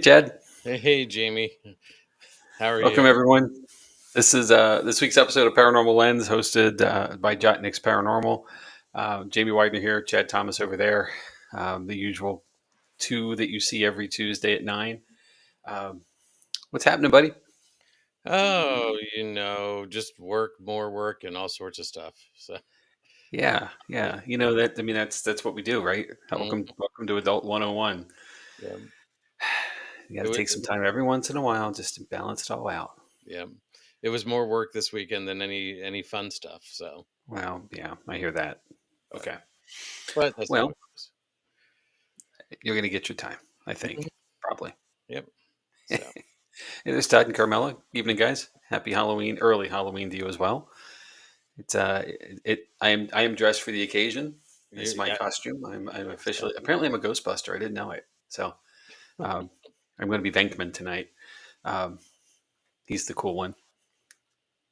Chad. Hey, Jamie. How are Welcome, you? everyone. This is this week's episode of Paranormal Lens, hosted by Jott-Nyx Paranormal. Jamie Widener here, Chad Thomas over there. The usual two that you see every Tuesday at 9. Um, what's happening, buddy? Oh, just work, more work, and all sorts of stuff. So, yeah, Yeah. You know that. I mean, that's what we do, right? mm, Welcome to Adult 101. yeah. You got It to was, take some time every once in a while just to balance it all out. yeah, it was more work this weekend than any fun stuff. So, Well, yeah, I hear that. but Okay. but that's how Well, it goes. you're going to get your time, I Mhm. think, probably. Yep. So, Hey, there's Todd and Carmela. Evening, guys. Happy Halloween, early Halloween to you as well. It's I am dressed for the occasion. It's my yeah, costume. I'm so, officially apparently I'm a Ghostbuster. I didn't know it. So um, I'm going to be Venkman tonight. Um, he's the cool one.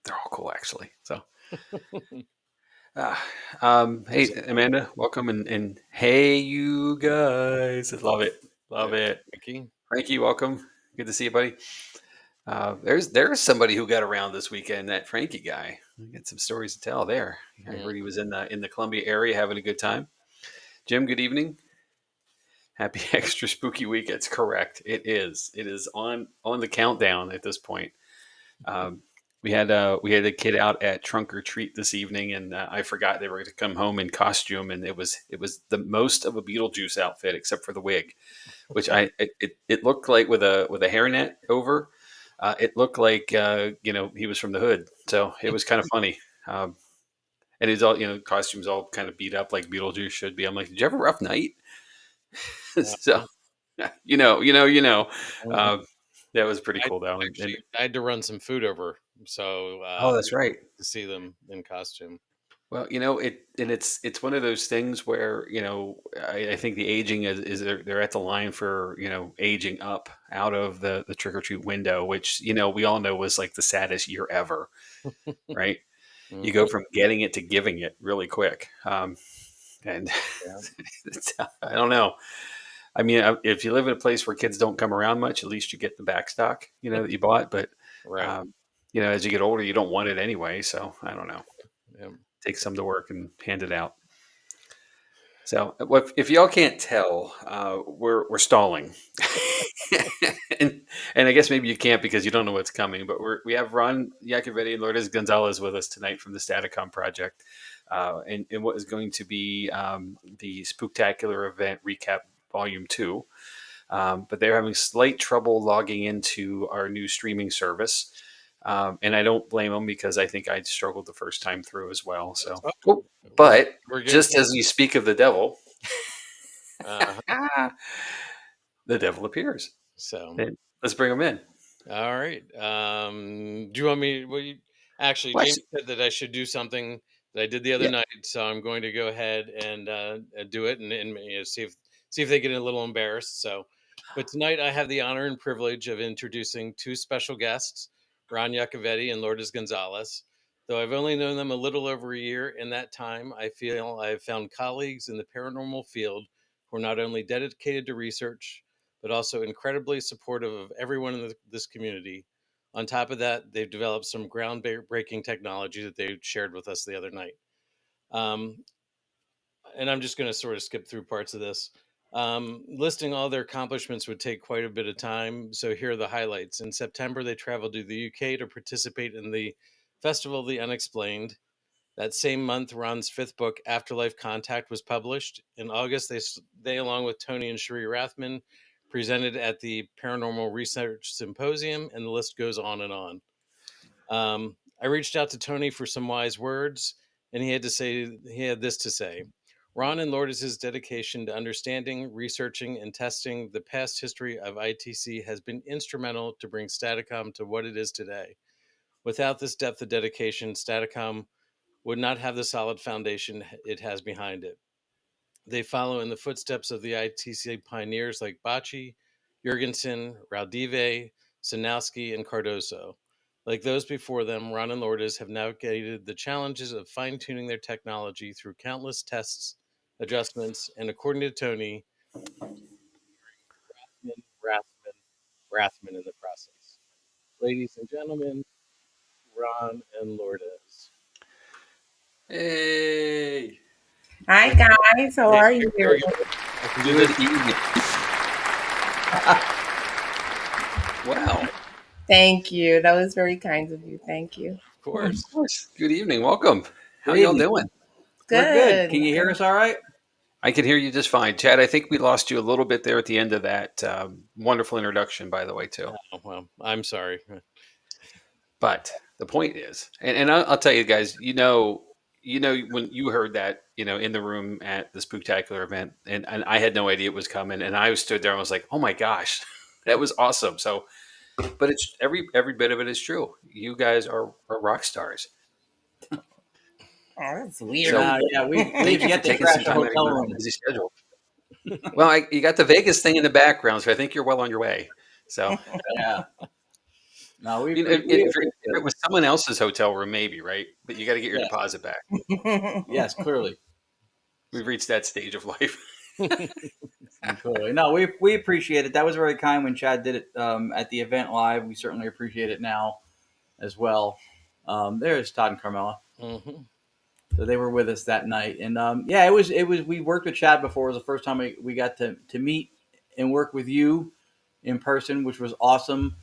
They're all cool actually. So uh, hey Amanda, welcome and hey you guys. Love it. Love there's it. Frankie. Frankie, welcome. Good to see you, buddy. There's somebody who got around this weekend. That Frankie guy. I got some stories to tell there. I Mm. heard he was in the Columbia area having a good time. Jim, good evening. Happy extra spooky week. It's correct. It is. It is on the countdown at this point. Um, we had a kid out at trunk or treat this evening, and I forgot they were going to come home in costume, and it was the most of a Beetlejuice outfit except for the wig, which it looked like with a hairnet over. It looked like he was from the hood, so it was kind of funny. And he's all costumes all kind of beat up like Beetlejuice should be. I'm like, did you have a rough night? So Uh, mhm. um, that was pretty I cool though. And actually I had to run some food over, so oh, that's right. to see them in costume. Well, it's one of those things where I think the aging is they're at the line for aging up out of the trick or treat window, which we all know was like the saddest year ever, right? You Hmm. go from getting it to giving it really quick, and Yeah. I don't know. I mean, if you live in a place where kids don't come around much, at least you get the back stock, that you bought. But Right. um, as you get older, you don't want it anyway. So I don't know. Yeah. Take some to work and hand it out. So if y'all can't tell, we're stalling, and I guess maybe you can't because you don't know what's coming. But we have Ron Yacovetti and Lourdes Gonzalez with us tonight from the Staticom Project, and what is going to be the Spook-tacular Event recap Volume 2. But they're having slight trouble logging into our new streaming service. And I don't blame them because I think I struggled the first time through as well. So, Oh, oh, we're but we're getting just as we speak of the devil, uh, the devil appears. so And let's bring him in. all right. Do you want me? Actually, Well, Jamie said that I should do something that I did the other yeah. night, so I'm going to go ahead and do it and see if they get a little embarrassed. So, but tonight I have the honor and privilege of introducing two special guests, Ron Yacovetti and Lourdes Gonzalez. Though I've only known them a little over a year, in that time I feel I've found colleagues in the paranormal field who are not only dedicated to research but also incredibly supportive of everyone in this community. On top of that, they've developed some groundbreaking technology that they shared with us the other night. Um, and I'm just going to sort of skip through parts of this. Listing all their accomplishments would take quite a bit of time, so here are the highlights. In September, they traveled to the UK to participate in the Festival of the Unexplained. That same month, Ron's fifth book, Afterlife Contact, was published. In August, they along with Tony and Cherie Rathman, presented at the Paranormal Research Symposium, and the list goes on and on. I reached out to Tony for some wise words, and he had this to say. Ron and Lourdes' dedication to understanding, researching, and testing the past history of ITC has been instrumental to bring Staticom to what it is today. Without this depth of dedication, Staticom would not have the solid foundation it has behind it. They follow in the footsteps of the ITC pioneers like Bacci, Jurgensen, Raudive, Sinowski, and Cardoso. Like those before them, Ron and Lourdes have navigated the challenges of fine tuning their technology through countless tests, adjustments, and according to Tony, Rathman, harassment in the process. Ladies and gentlemen, Ron and Lourdes. Hey. Hi guys, how are you? Here we go. I can do Good this. evening. Wow. Thank you. That was very kind of you. Thank you. Of course. Of course. Good evening. Welcome. How Good y'all evening. doing? We're good. Good. Can you hear us all right? I can hear you just fine. Chad, I think we lost you a little bit there at the end of that wonderful introduction, by the way, too. Oh, well, I'm sorry. But the point is, and I'll tell you guys, when you heard that, in the room at the Spook-tacular event, and I had no idea it was coming, and I stood there and was like, oh my gosh, that was awesome. So, but it's every bit of it is true. You guys are rock stars. Oh, that's weird. So, Yeah, we've thank you for yet to taking some crash a time out of hotel your room. busy schedule. Well, you got the Vegas thing in the background, so I think you're well on your way. So, Yeah. No, we if appreciate it was someone else's hotel room, maybe, right? But you got to get your Yeah. deposit back. Yes, clearly. We've reached that stage of life. Clearly. No, we appreciate it. That was very kind when Chad did it at the event live. We certainly appreciate it now as well. There's Todd and Carmela. Mm-hmm. So they were with us that night. And it was we worked with Chad before. It was the first time we got to meet and work with you in person, which was awesome.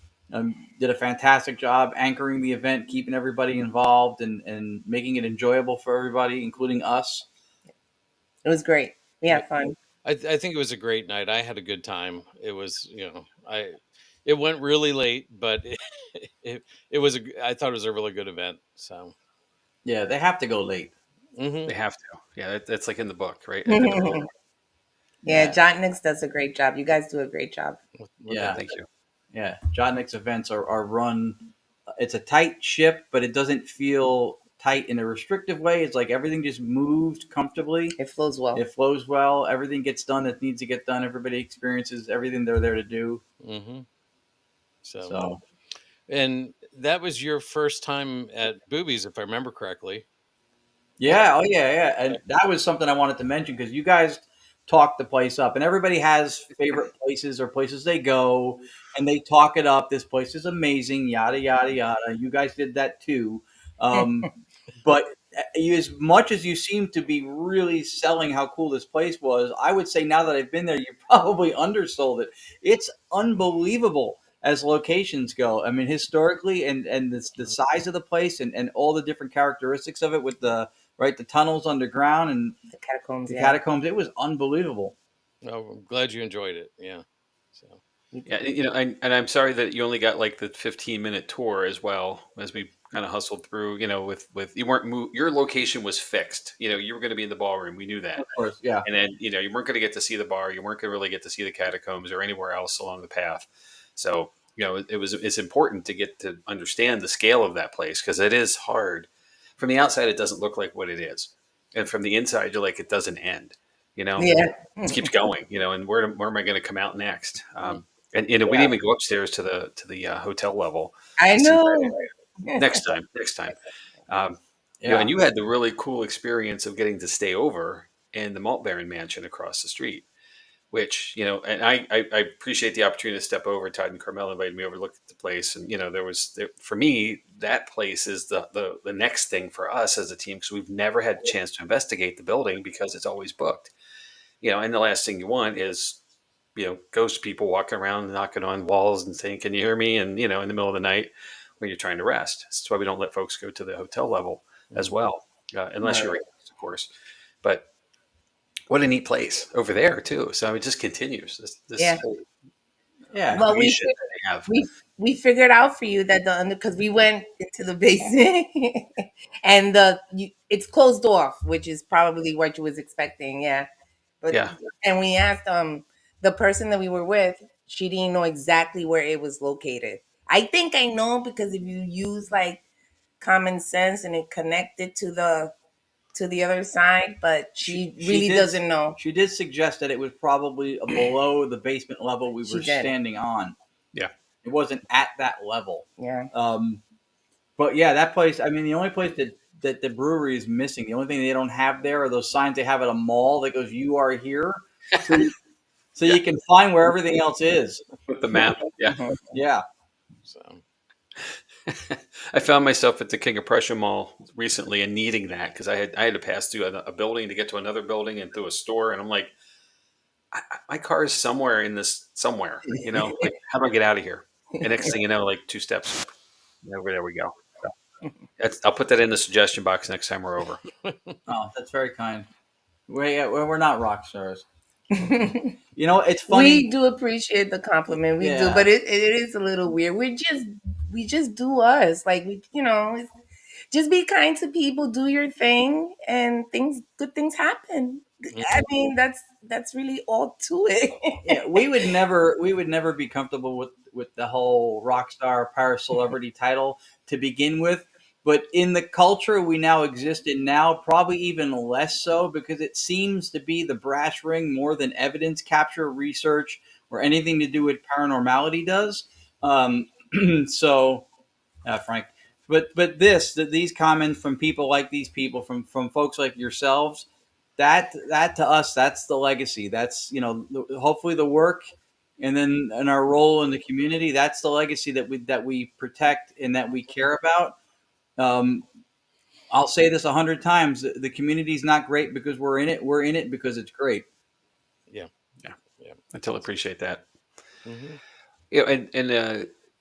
Did a fantastic job anchoring the event, keeping everybody involved and making it enjoyable for everybody, including us. It was great. We had fun. I think it was a great night. I had a good time. It was, it went really late, but it was I thought it was a really good event. So, Yeah, they have to go late. mm-hmm. They have to. Yeah, that's like in the book, right? Yeah, Jott-Nyx does a great job. You guys do a great job. Yeah. Thank you. Yeah, Jott-Nyx events are run. It's a tight ship, but it doesn't feel tight in a restrictive way. It's like everything just moved comfortably. It flows well. It flows well. Everything gets done that needs to get done. Everybody experiences everything they're there to do. Mm-hmm. So, and that was your first time at Boobies, if I remember correctly. yeah, oh yeah. And that was something I wanted to mention because you guys talk the place up, and everybody has favorite places or places they go, and they talk it up. This place is amazing, yada yada yada. You guys did that too, but as much as you seem to be really selling how cool this place was, I would say now that I've been there, you probably undersold it. It's unbelievable as locations go. I mean, historically, and the size of the place, and all the different characteristics of it with the tunnels underground and The catacombs. the catacombs. It was unbelievable. Oh, I'm glad you enjoyed it. Yeah. So, Yeah, and I'm sorry that you only got like the 15-minute tour as well as we kind of hustled through. With you weren't your location was fixed. You were going to be in the ballroom. We knew that. Of course, yeah. And then you weren't going to get to see the bar. You weren't going to really get to see the catacombs or anywhere else along the path. So it's important to get to understand the scale of that place because it is hard. From the outside, it doesn't look like what it is, and from the inside, you're like it doesn't end. Yeah. It keeps going. And where am I going to come out next? And we didn't even go upstairs to the hotel level. I know. Next time. And you had the really cool experience of getting to stay over in the Malt Baron Mansion across the street, which and I appreciate the opportunity to step over. Todd and Carmel invited me over to look at the place, and for me that place is the next thing for us as a team because we've never had a chance to investigate the building because it's always booked. And the last thing you want is ghost people walking around knocking on walls and saying, "Can you hear me?" And in the middle of the night when you're trying to rest. That's why we don't let folks go to the hotel level as well, unless you're a guest, of course. But what a neat place over there too. So it just continues this Yeah. whole Well, creation that they have. we figured out for you that because we went into the basement and it's closed off, which is probably what you was expecting. Yeah. But Yeah. And we asked the person that we were with, she didn't know exactly where it was located. I think I know because if you use like common sense and it connected to the other side, but she really doesn't know. She did suggest that it was probably below the basement level we were standing on. Yeah. It wasn't at that level. Yeah. But yeah, that place, I mean, the only place that the brewery is missing, the only thing they don't have there are those signs they have at a mall that goes, "You are here." So you can find where everything else is. With the map. Yeah. Yeah. So I found myself at the King of Prussia Mall recently and needing that because I had to pass through a building to get to another building and through a store, and I'm like, my car is somewhere in this somewhere. Like how do I get out of here? And next thing you know, like 2 steps. There we go. So I'll put that in the suggestion box next time we're over. Oh, that's very kind. We're not rock stars. It's funny. We do appreciate the compliment. We do, Yeah. but it is a little weird. We just do us. Like just be kind to people, do your thing, and good things happen. I mean, that's really all to it. Yeah, we would never be comfortable with the whole rock star para celebrity title to begin with. But in the culture we now exist in now, probably even less so because it seems to be the brass ring more than evidence capture research or anything to do with paranormality does. Um, so, Frank, but these comments from people like these people from folks like yourselves, that to us, that's the legacy. That's hopefully the work, and then and our role in the community. That's the legacy that we protect and that we care about. Um, I'll say this 100 times: the community is not great because we're in it. We're in it because it's great. yeah, Yeah, yeah. I totally appreciate that. Mm-hmm. And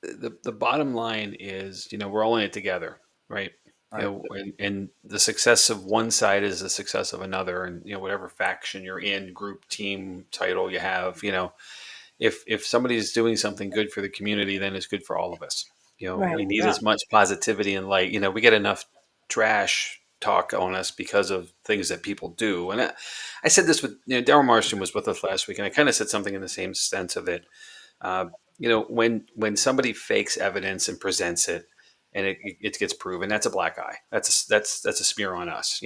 the bottom line is, we're all in it together, right? Right. And the success of one side is the success of another, and whatever faction you're in, group, team, title you have, if somebody's doing something good for the community, then it's good for all of us. Right. We need Yeah. as much positivity and light. We get enough trash talk on us because of things that people do. And I said this with Daryl Marston was with us last week, and I kind of said something in the same sense of it. Uh, when somebody fakes evidence and presents it, and it gets proven, that's a black eye. That's a smear on us.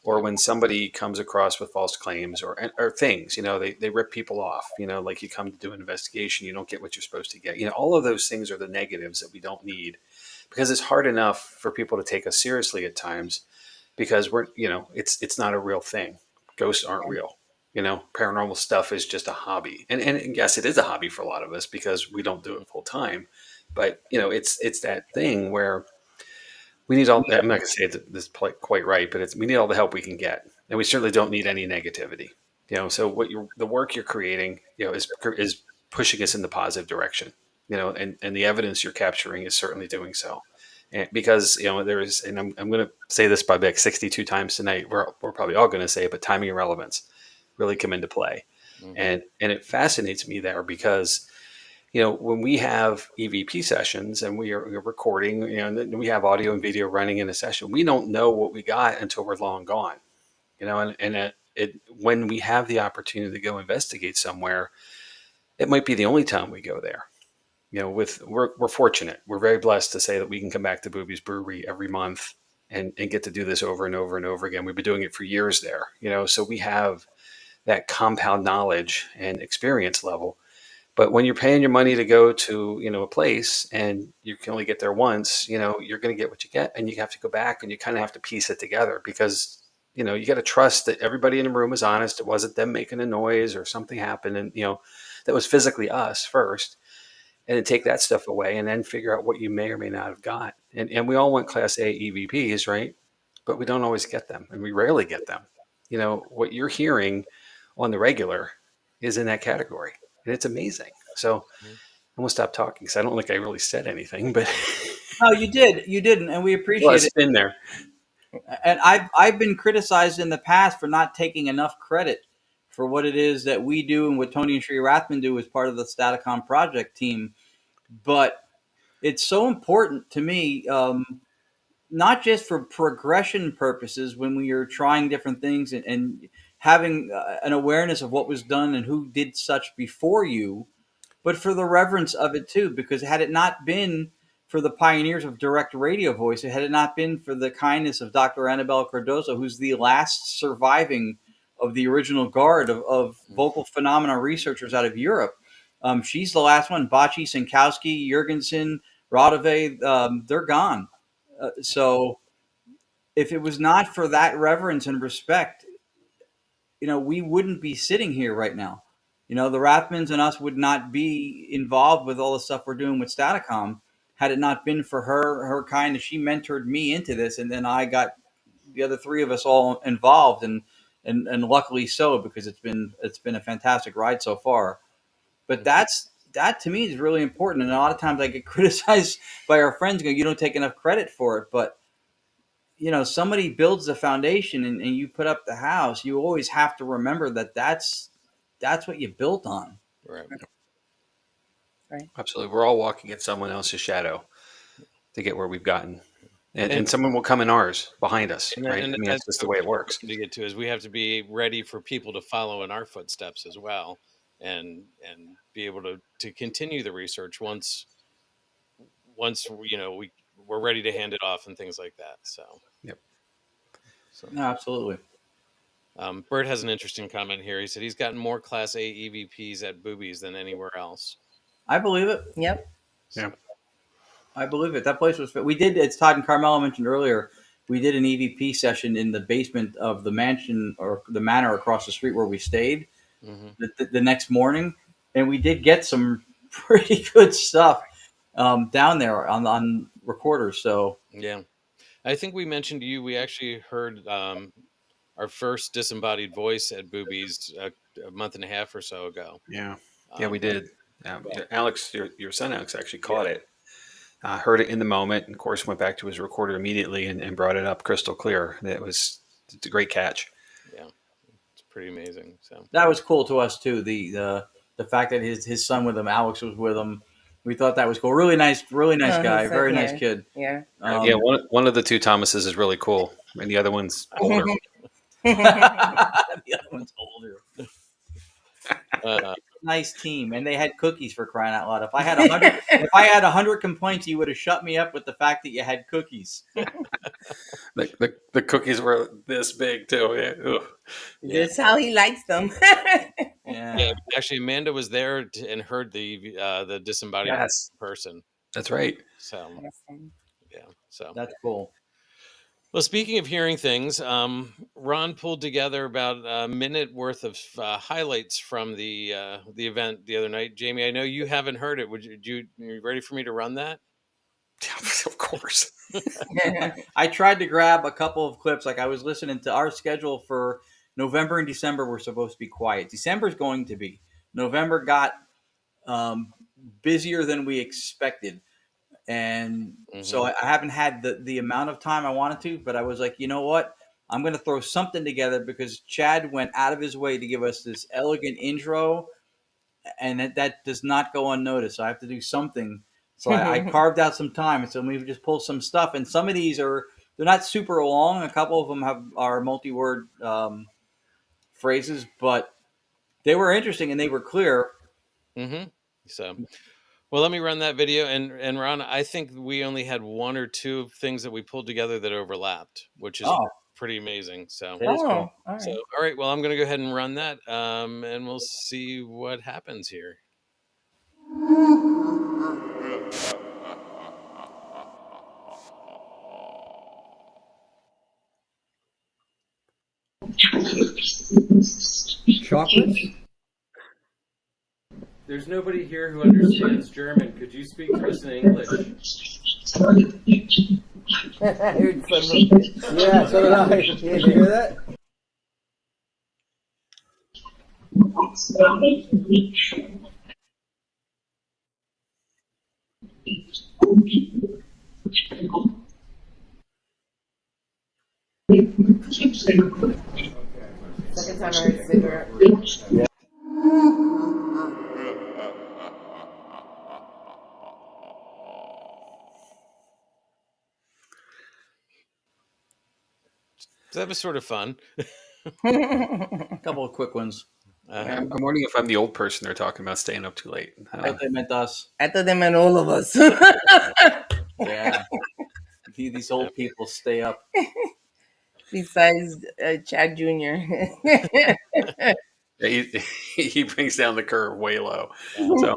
Or when somebody comes across with false claims or things, they rip people off. Like you come to do an investigation, you don't get what you're supposed to get. All of those things are the negatives that we don't need, because it's hard enough for people to take us seriously at times because it's not a real thing. Ghosts aren't real. Paranormal stuff is just a hobby, and yes, it is a hobby for a lot of us because we don't do it full time. But it's that thing where we need all. I'm not going to say this quite right, but we need all the help we can get, and we certainly don't need any negativity. So the work you're creating, is pushing us in the positive direction. And the evidence you're capturing is certainly doing so. And because there is, and I'm going to say this probably like 62 times tonight. We're probably all going to say it, but timing and relevance really come into play. Mm-hmm. And it fascinates me there because when we have EVP sessions and we're recording, and we have audio and video running in a session, we don't know what we got until we're long gone. When we have the opportunity to go investigate somewhere, it might be the only time we go there. We're fortunate. We're very blessed to say that we can come back to Bube's Brewery every month and get to do this over and over and over again. We've been doing it for years there, so we have that compound knowledge and experience level. But when you're paying your money to go to, a place and you can only get there once, you're going to get what you get, and you have to go back and you kind of have to piece it together because, you got to trust that everybody in the room is honest. It wasn't them making a noise or something happened. And, that was physically us first, and then take that stuff away and then figure out what you may or may not have got. And we all want class A EVPs, right? But we don't always get them, and we rarely get them. What you're hearing on the regular is in that category, and it's amazing. So I'm gonna stop talking because I don't think I really said anything, but No, you didn't, and we well, appreciate it's it. in there. And I've been criticized in the past for not taking enough credit for what it is that we do and what Tony and Sri Rathman do as part of the Staticom Project team. But it's so important to me, not just for progression purposes when we are trying different things and having an awareness of what was done and who did such before you, but for the reverence of it too. Because had it not been for the pioneers of direct radio voice, had it not been for the kindness of Dr. Annabelle Cardozo, who's the last surviving of the original guard of vocal phenomena researchers out of Europe, she's the last one. Bachi, Sinkowski, Jurgensen, Radove, they're gone. So if it was not for that reverence and respect, we wouldn't be sitting here right now. You know, the Rathmans and us would not be involved with all the stuff we're doing with Staticom had it not been for her kind of, she mentored me into this, and then I got the other three of us all involved, and luckily so, because it's been a fantastic ride so far. But that to me is really important, and a lot of times I get criticized by our friends, going, "You don't take enough credit for it," but you know, somebody builds the foundation and you put up the house. You always have to remember that that's what you built on. Right. Absolutely. We're all walking in someone else's shadow to get where we've gotten. And someone will come in ours behind us, right? And I mean, that's just the way it works. To get to is we have to be ready for people to follow in our footsteps as well, and be able to continue the research once we're ready to hand it off and things like that. So, yep. So, No, absolutely. Bert has an interesting comment here. He said he's gotten more Class A EVPs at Boobies than anywhere else. I believe it. Yep. Yeah. I believe it. That place was. We did. It's Todd and Carmela mentioned earlier. We did an EVP session in the basement of the mansion or the manor across the street where we stayed the next morning, and we did get some pretty good stuff down there on recorders. So yeah, I think we mentioned to you we actually heard our first disembodied voice at Boobies a month and a half or so ago. Yeah. Yeah, we did. Alex, your son Alex actually caught it. Heard it in the moment, and of course went back to his recorder immediately and brought it up crystal clear. It's a great catch. Yeah, it's pretty amazing. So that was cool to us too. The fact that his son with him, Alex was with him. We thought that was cool. Really nice guy. Very nice kid. Yeah. Yeah. One of the two Thomases is really cool, and the other one's older. The other one's older. Nice team, and they had cookies, for crying out loud. If I had 100 complaints, you would have shut me up with the fact that you had cookies. The cookies were this big too. Yeah. That's how he likes them. Yeah. Actually, Amanda was there and heard the disembodied person. That's right. So yeah, so that's cool. Well, speaking of hearing things, Ron pulled together about a minute worth of highlights from the event the other night. Jamie, I know you haven't heard it. You ready for me to run that? Of course. I tried to grab a couple of clips. Like I was listening to our schedule for November and December. We're supposed to be quiet. December is going to be. November got busier than we expected. And so I haven't had the amount of time I wanted to, but I was like, you know what? I'm going to throw something together because Chad went out of his way to give us this elegant intro, and that does not go unnoticed. So I have to do something. So I carved out some time, and so maybe just pull some stuff. And some of these they're not super long. A couple of them are multi-word phrases, but they were interesting and they were clear. So. Well, let me run that video. And Ron, I think we only had one or two things that we pulled together that overlapped, which is pretty amazing. So, all right. So, all right. Well, I'm going to go ahead and run that, and we'll see what happens here. Chocolates? There's nobody here who understands German. Could you speak to us in English? Yeah, so did I. Did you hear that? Second time I heard cigarette. Yeah. So that was sort of fun. A couple of quick ones. I'm wondering if I'm the old person they're talking about staying up too late. I thought they meant us. I thought they meant all of us. Yeah. These old people stay up. Besides Chad Jr. He brings down the curve way low. So,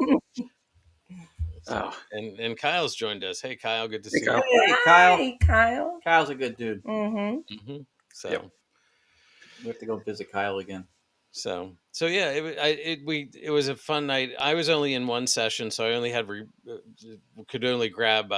and Kyle's joined us. Hey, Kyle, good to see you. Hey, Kyle. Hey, Kyle. Kyle's a good dude. So we have to go visit Kyle again. So yeah, it was a fun night. I was only in one session, so I only had could only grab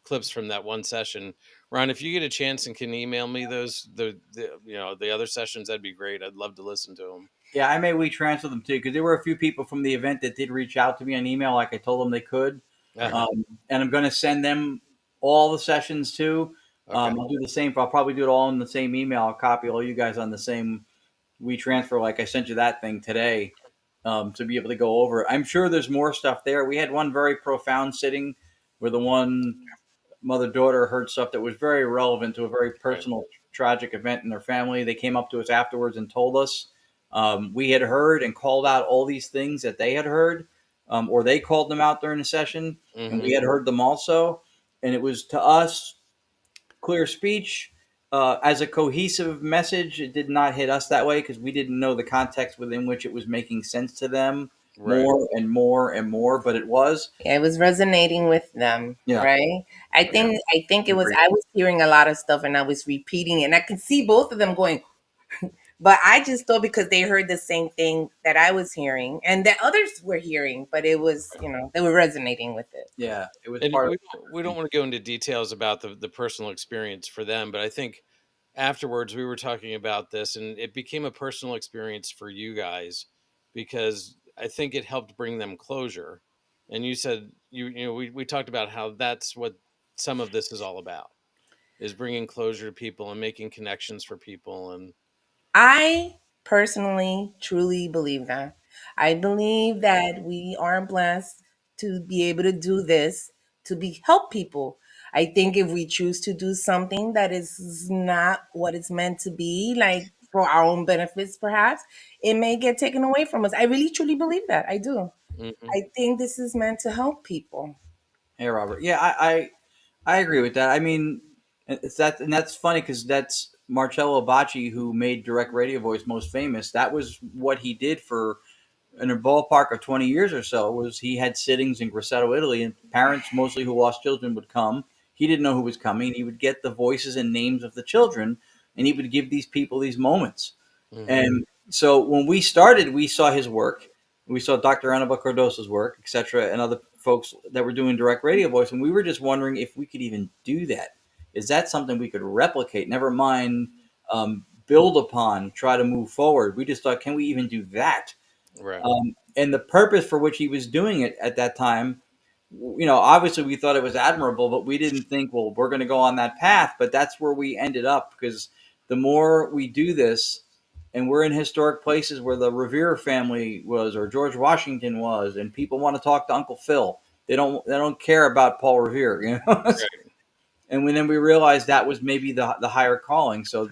clips from that one session. Ron, if you get a chance and can email me those the other sessions, that'd be great. I'd love to listen to them. Yeah, I may transfer them too because there were a few people from the event that did reach out to me on email, like I told them they could. Uh-huh. And I'm going to send them all the sessions too. Okay. I'll do the same. I'll probably do it all in the same email. I'll copy all you guys on the same WeTransfer, like I sent you that thing today, to be able to go over it. I'm sure there's more stuff there. We had one very profound sitting where the one mother-daughter heard stuff that was very relevant to a very personal, tragic event in their family. They came up to us afterwards and told us. We had heard and called out all these things that they had heard, or they called them out during the session, and we had heard them also. And it was, to us, clear speech. As a cohesive message, it did not hit us that way because we didn't know the context within which it was making sense to them more and more and more. But it was. Yeah, it was resonating with them, Yeah. right? I think it was. I was hearing a lot of stuff and I was repeating it, and I could see both of them going. But I just thought because they heard the same thing that I was hearing and that others were hearing, but it was, they were resonating with it. Yeah, it was And part we don't want to go into details about the personal experience for them, but I think afterwards we were talking about this and it became a personal experience for you guys because I think it helped bring them closure. And you said we talked about how that's what some of this is all about, is bringing closure to people and making connections for people. And I personally truly believe that. I believe that we are blessed to be able to do this to help people. I think if we choose to do something that is not what it's meant to be, like for our own benefits perhaps, it may get taken away from us. I really truly believe that. I do. I think this is meant to help people. Hey, Robert. Yeah, I agree with that. I mean, that's funny because that's Marcello Bacci, who made direct radio voice most famous. That was what he did for in a ballpark of 20 years or so. Was he had sittings in Grosseto, Italy, and parents mostly who lost children would come. He didn't know who was coming. He would get the voices and names of the children, and he would give these people these moments. And so when we started, we saw his work. We saw Dr. Annabelle Cardoso's work, etc., and other folks that were doing direct radio voice. And we were just wondering if we could even do that. Is that something we could replicate? Never mind build upon, try to move forward. We just thought, can we even do that? right. And the purpose for which he was doing it at that time, obviously we thought it was admirable, but we didn't think, well, we're going to go on that path. But that's where we ended up because the more we do this, and we're in historic places where the Revere family was, or George Washington was, and people want to talk to Uncle Phil. They don't care about Paul Revere, Right. And then we realized that was maybe the higher calling. So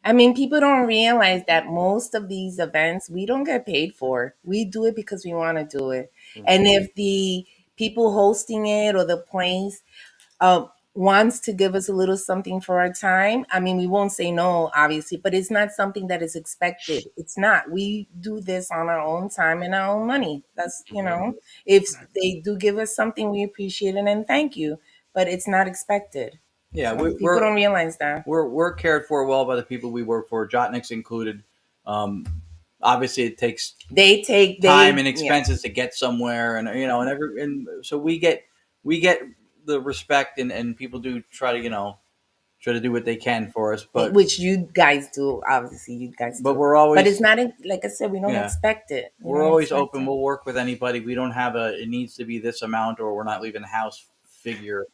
I mean, people don't realize that most of these events we don't get paid for. We do it because we want to do it. And if the people hosting it or the place wants to give us a little something for our time, I mean, we won't say no, obviously, but it's not something that is expected. It's not. We do this on our own time and our own money. That's, if they do give us something, we appreciate it and thank you, but it's not expected. yeah, So people don't realize that. we're cared for well by the people we work for, Jott-Nyx included. Obviously, it takes time and expenses to get somewhere, and so we get the respect, and people do try to do what they can for us, but which you guys do, obviously, you guys. But do. we're always, but it's not like I said, we don't expect it. We're always open. We'll work with anybody. We don't have it needs to be this amount, or we're not leaving the house figure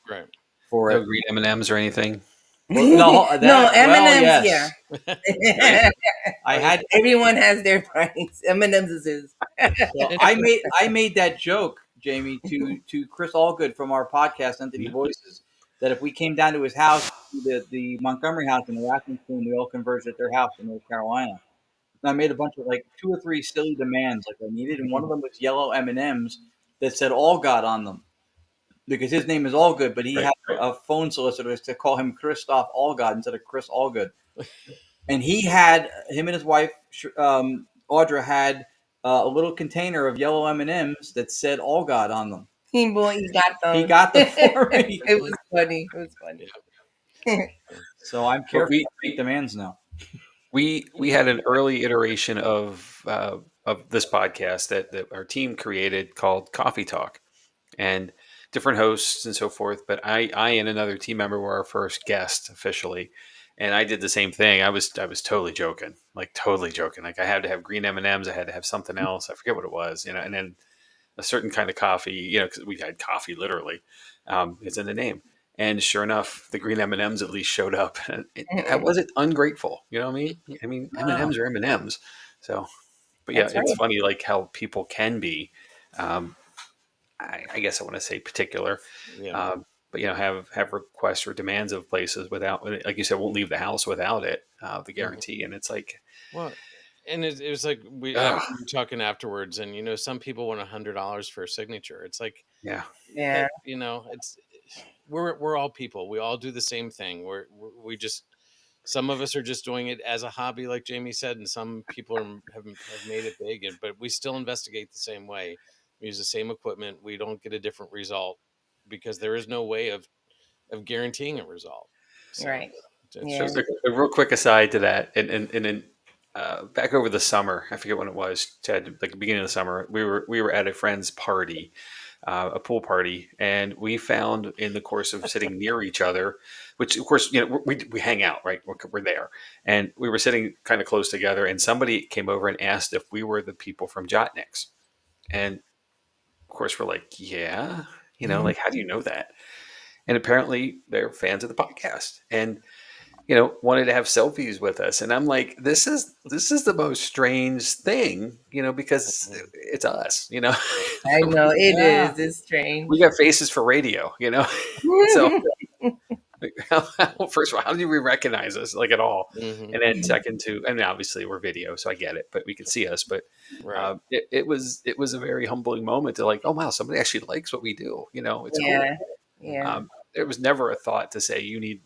for No it. green M&Ms or anything. Well, no, M&Ms. Yes. Yeah. Everyone has their price. M&Ms is his. So I made that joke, Jamie, to Chris Allgood from our podcast, Entity Voices, that if we came down to his house, the Montgomery house in Washington, we all converged at their house in North Carolina. And I made a bunch of 2 or 3 silly demands like I needed, and one of them was yellow M&Ms that said "All God" on them, because his name is Allgood, but he had a phone solicitor to call him Christoph Allgod instead of Chris Allgood. And him and his wife, Audra, had a little container of yellow M&Ms that said "All God" on them. He got them. He got them for me. It was funny. So I'm careful to make demands now. we had an early iteration of this podcast that our team created called Coffee Talk, and different hosts and so forth. But I and another team member were our first guest officially, and I did the same thing. I was totally joking, like totally joking. Like I had to have green M&Ms, I had to have something else. I forget what it was, and then a certain kind of coffee, because we had coffee literally. It's in the name. And sure enough, the green M&Ms at least showed up. And I wasn't ungrateful. You know what I mean? I mean, Wow. M&Ms are M&Ms. So, but yeah, That's it's right. funny like how people can be. Um, I guess I want to say particular, Yeah. but have requests or demands of places without, like you said, won't leave the house without it, the Mhm. guarantee. And it's like, Well, and it was like we ugh, were talking afterwards, and some people want $100 for a signature. It's like, yeah, Yeah. it's we're all people. We all do the same thing. We just some of us are just doing it as a hobby, like Jamie said, and some people have made it big. But we still investigate the same way. We use the same equipment. We don't get a different result because there is no way of guaranteeing a result. So Right. it's Yeah. so just a real quick aside to that, and then back over the summer, I forget when it was, Ted, like the beginning of the summer, we were at a friend's party, a pool party, and we found in the course of sitting near each other, which of course we hang out, right? We're there, and we were sitting kind of close together, and somebody came over and asked if we were the people from Jott-Nyx, and of course we're like, yeah, like how do you know that? And apparently they're fans of the podcast, and wanted to have selfies with us. And I'm like, this is the most strange thing, because Mhm. it's us. I know it Yeah. is. It's strange. We got faces for radio. So first of all, how do we recognize us like at all? Mhm. And then second to, and obviously we're video, so I get it, but we can see us. But Right. it was a very humbling moment to like, oh wow, somebody actually likes what we do. It's cool. Yeah. Yeah. There was never a thought to say you need,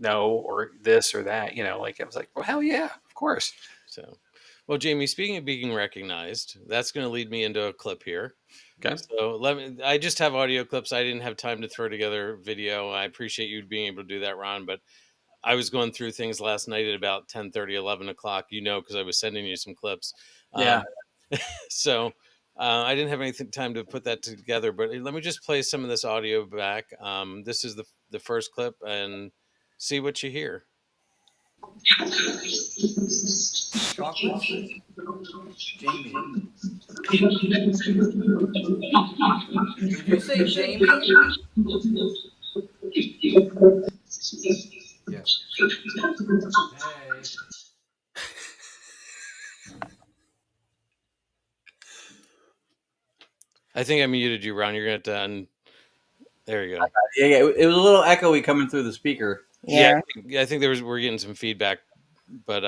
no, or this or that, like I was like, well, hell yeah, of course. So, well, Jamie, speaking of being recognized, that's going to lead me into a clip here. Okay. So I just have audio clips. I didn't have time to throw together video. I appreciate you being able to do that, Ron. But I was going through things last night at about 10:30, 11 o'clock, because I was sending you some clips. Yeah. So I didn't have anything time to put that together, but let me just play some of this audio back. This is the first clip and see what you hear. Chocolate. Jamie. Did you say Jamie? Yes. Hey. I think I muted you, Ron. You're going to have to there you go. Yeah, it was a little echoey coming through the speaker. Yeah. I think we're getting some feedback, but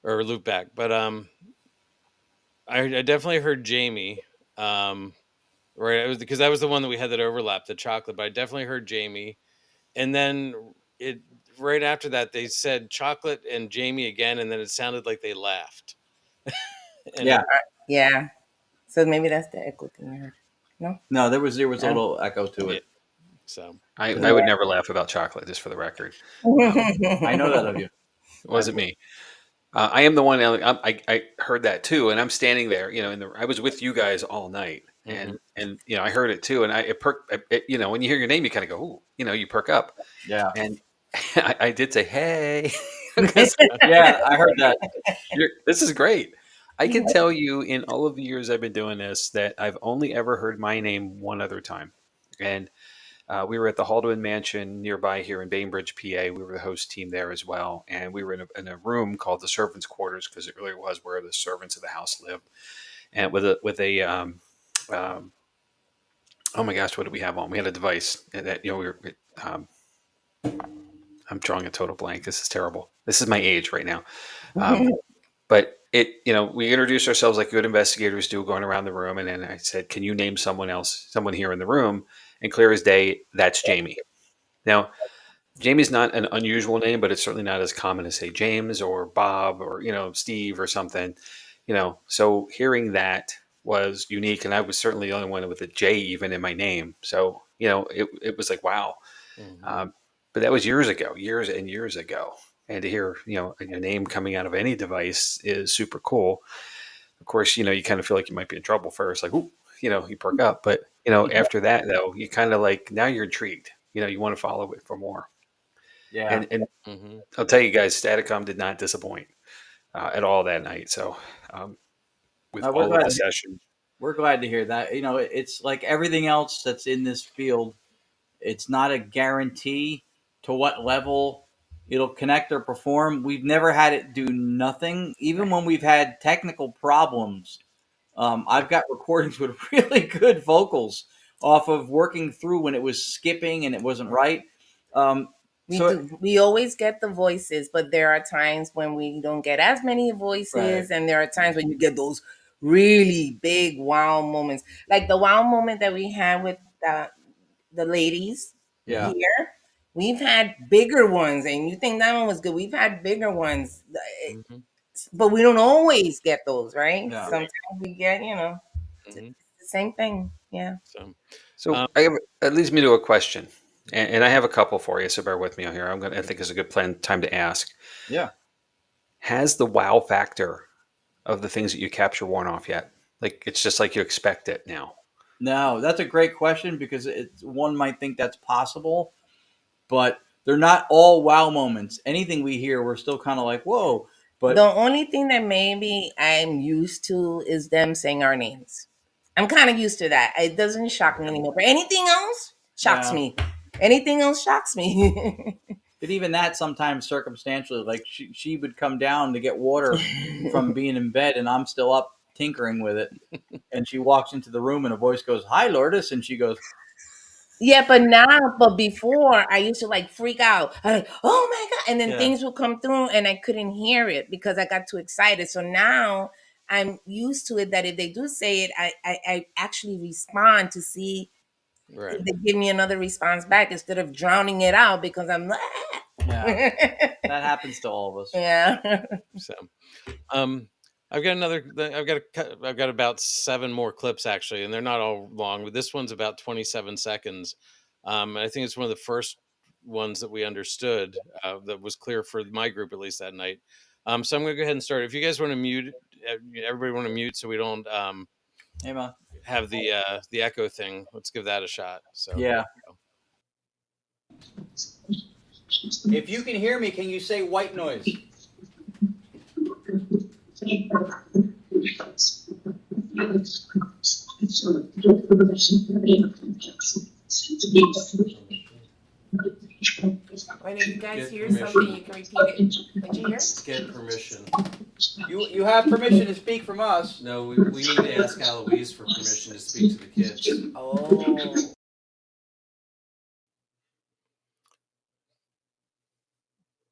or loop back, but I definitely heard Jamie, right? It was because that was the one that we had that overlap, the chocolate. But I definitely heard Jamie, and then it right after that they said chocolate and Jamie again, and then it sounded like they laughed. And Yeah. Yeah. So maybe that's the echo thing you heard. No? No, there was a No? little echo to yeah, it. so I would never laugh about chocolate, just for the record. I know that of you. It wasn't me. I am the one. I heard that too, and I'm standing there. I was with you guys all night, mhm. and I heard it too, and it perked. When you hear your name, you kind of go, ooh, you perk up, Yeah. and I did say, hey, Yeah, I heard that. this is great. I can tell you in all of the years I've been doing this that I've only ever heard my name one other time, and we were at the Haldeman Mansion nearby here in Bainbridge, PA. We were the host team there as well, and we were in a room called the servants' quarters because it really was where the servants of the house lived. And with a oh my gosh, what did we have on? We had a device that we were. I'm drawing a total blank. This is terrible. This is my age right now. But we introduced ourselves like good investigators do, going around the room, and then I said, "Can you name someone here in the room?" And clear as day, that's Jamie. Now, Jamie's not an unusual name, but it's certainly not as common as say James or Bob or Steve or something. So hearing that was unique, and I was certainly the only one with a J even in my name. So it was like wow. Mhm. But that was years ago, years and years ago, and to hear a name coming out of any device is super cool. Of course, you kind of feel like you might be in trouble first, like, ooh, you perk up, but after that though, you kind of like, now you're intrigued. You want to follow it for more. Yeah. And Mm-hmm. I'll tell you guys, Staticom did not disappoint at all that night. So with We're all of glad. the session, We're glad to hear that. It's like everything else that's in this field. It's not a guarantee to what level it'll connect or perform. We've never had it do nothing, even when we've had technical problems. I've got recordings with really good vocals off of working through when it was skipping and it wasn't right. We always get the voices, but there are times when we don't get as many voices, Right. and there are times when you get those really big wow moments, like the wow moment that we had with the ladies Yeah. here. We've had bigger ones, and you think that one was good. We've had bigger ones, Mm-hmm. but we don't always get those, right? Yeah. Sometimes we get, Mm-hmm. the same thing. Yeah. So that leads me to a question, and I have a couple for you. So bear with me on here. I think it's a good time to ask. Yeah. Has the wow factor of the things that you capture worn off yet? Like, it's just like you expect it now. No, that's a great question, because one might think that's possible, but they're not all wow moments. Anything we hear, we're still kind of like, whoa. But The only thing that maybe I'm used to is them saying our names. I'm kind of used to that. It doesn't shock me anymore. But anything else shocks Yeah. me. Anything else shocks me. But even that, sometimes circumstantially, like she would come down to get water from being in bed, and I'm still up tinkering with it. And she walks into the room, and a voice goes, "Hi, Lourdes," and she goes, Yeah, but before I used to like freak out. I like, oh my God. And then Yeah. things would come through and I couldn't hear it because I got too excited. So now I'm used to it, that if they do say it, I actually respond to see Right. if they give me another response back instead of drowning it out because I'm like, "Yeah, that happens to all of us." yeah. So, I've got about 7 more clips actually, and they're not all long, but this one's about 27 seconds. I think it's one of the first ones that we understood, that was clear for my group, at least that night. So I'm going to go ahead and start. If you guys want to mute, everybody want to mute so we don't Hey, man. have the echo thing. Let's give that a shot. So Yeah. If you can hear me, can you say white noise? When if you guys hear something, you can repeat it. Did you hear? Get permission. You have permission to speak from us. No, we need to ask Eloise for permission to speak to the kids. Oh.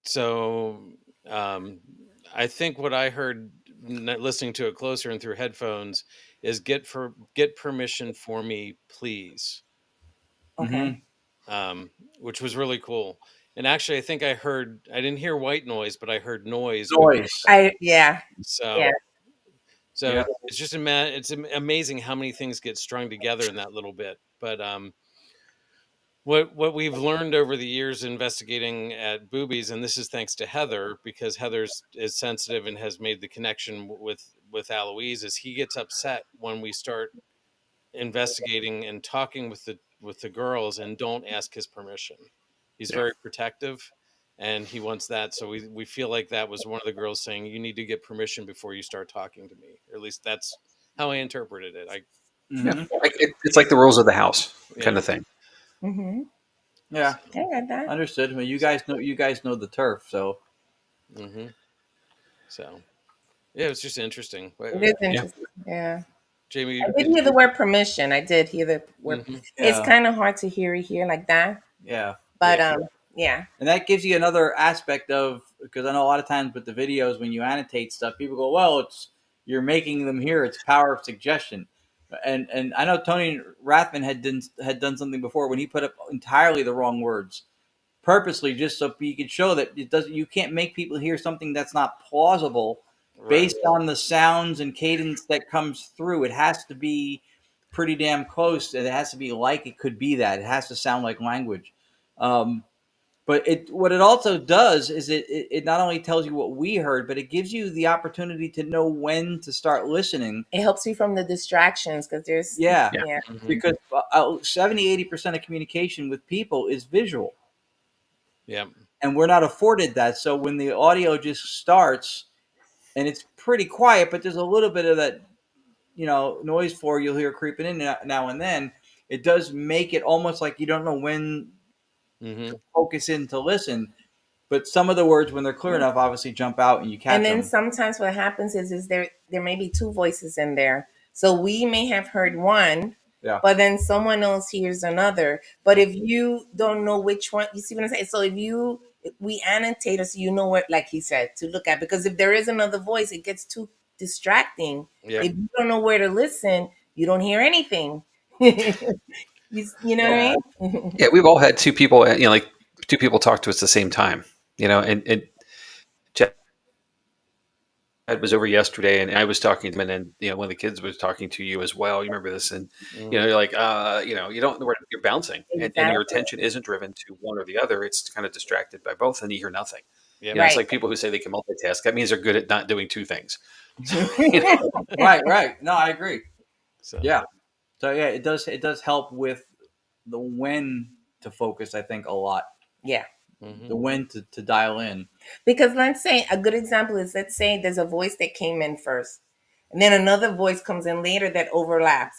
So I think what I heard listening to it closer and through headphones is get permission for me, please. Okay. Which was really cool. And actually, I think I didn't hear white noise, but I heard noise. Yeah. So, Yeah. Yeah. it's just it's amazing how many things get strung together in that little bit. But what we've learned over the years investigating at Boobies, and this is thanks to Heather, because Heather's is sensitive and has made the connection with Eloise, is he gets upset when we start investigating and talking with the girls and don't ask his permission. He's very protective, and he wants that. So we feel like that was one of the girls saying, you need to get permission before you start talking to me, or at least that's how I interpreted it. It's like the rules of the house kind Yeah. of thing. Mm-hmm. Yeah. I got that. Understood. Well, you guys know the turf, so. Mm-hmm. So yeah, it's just interesting. It is interesting. Yeah. Jamie, I did hear the word permission. I did hear the word. Mhm. It's Yeah. kind of hard to hear it here like that. Yeah. But yeah. And that gives you another aspect of, because I know a lot of times with the videos, when you annotate stuff, people go, well, you're making them hear. It's power of suggestion. And I know Tony Rathman had done something before when he put up entirely the wrong words purposely, just so you could show that you can't make people hear something that's not plausible based on the sounds and cadence that comes through. It has to be pretty damn close. It has to be like it could be that. It has to sound like language. But But what it also does is it not only tells you what we heard, but it gives you the opportunity to know when to start listening. It helps you from the distractions because there's Yeah, yeah. Mhm. because 70-80% of communication with people is visual, Yeah. and we're not afforded that. So when the audio just starts and it's pretty quiet, but there's a little bit of that noise floor you'll hear creeping in now and then. It does make it almost like you don't know when Hmm. to focus in to listen. But some of the words, when they're clear enough, obviously jump out and you catch And then them. sometimes what happens is there may be two voices in there. So we may have heard one, Yeah. but then someone else hears another. But if you don't know which one, you see what I'm saying? So we annotate it so you know what, like he said, to look at. Because if there is another voice, it gets too distracting. Yeah. If you don't know where to listen, you don't hear anything. You know Yeah. what I mean? Yeah, we've all had two people, like two people talk to us at the same time, and Chad was over yesterday, and I was talking to him, and then one of the kids was talking to you as well. You remember this, and Mhm. you're like, you don't know where you're bouncing, and your Exactly. attention isn't driven to one or the other. It's kind of distracted by both, and you hear nothing. Yep. It's Right. like people who say they can multitask. That means they're good at not doing two things. So, you know, Right. No, I agree. So Yeah. So yeah, it does help with the when to focus. I think a lot. Yeah. mhm. The when to dial in. Because let's say a good example is, let's say there's a voice that came in first, and then another voice comes in later that overlaps.